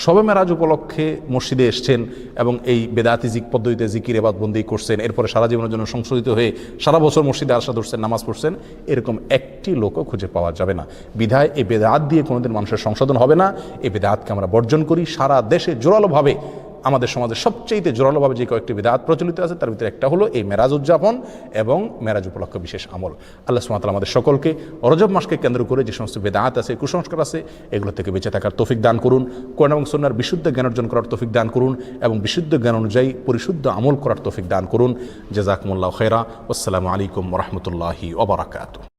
শবে মেরাজ উপলক্ষে মসজিদে এসছেন এবং এই বেদাতি পদ্ধতিতে জিকির ইবাদত বন্দি করছেন, এরপরে সারা জীবনের জন্য সংশোধিত হয়ে সারা বছর মসজিদে আসা ধরছেন, নামাজ পড়ছেন, এরকম একটি লোকও খুঁজে পাওয়া যাবে না। বিধায় এই বেদাত দিয়ে কোনোদিন মানুষের সংশোধন হবে না। এই বেদাতকে আমরা বর্জন করি। সারা দেশে জোরালোভাবে, আমাদের সমাজে সবচেয়ে জোরালোভাবে যে কয়েকটি বিদআত প্রচলিত আছে, তার ভিতরে একটা হলো এই মেরাজ উদযাপন এবং মেরাজ উপলক্ষে বিশেষ আমল। আল্লাহ সুবহানাহু ওয়া তাআলা আমাদের সকলকে রজব মাসকে কেন্দ্র করে যে সমস্ত বিদআত আছে, কুসংস্কার আছে, এগুলো থেকে বেঁচে থাকার তৌফিক দান করুন। কোরআন এবং সুন্নাহর বিশুদ্ধ জ্ঞান অর্জন করার তৌফিক দান করুন এবং বিশুদ্ধ জ্ঞান অনুযায়ী পরিশুদ্ধ আমল করার তৌফিক দান করুন। জাযাকুমুল্লাহু খায়রা। আসসালামু আলাইকুম ওয়া রাহমাতুল্লাহি ওয়া বারাকাতুহু।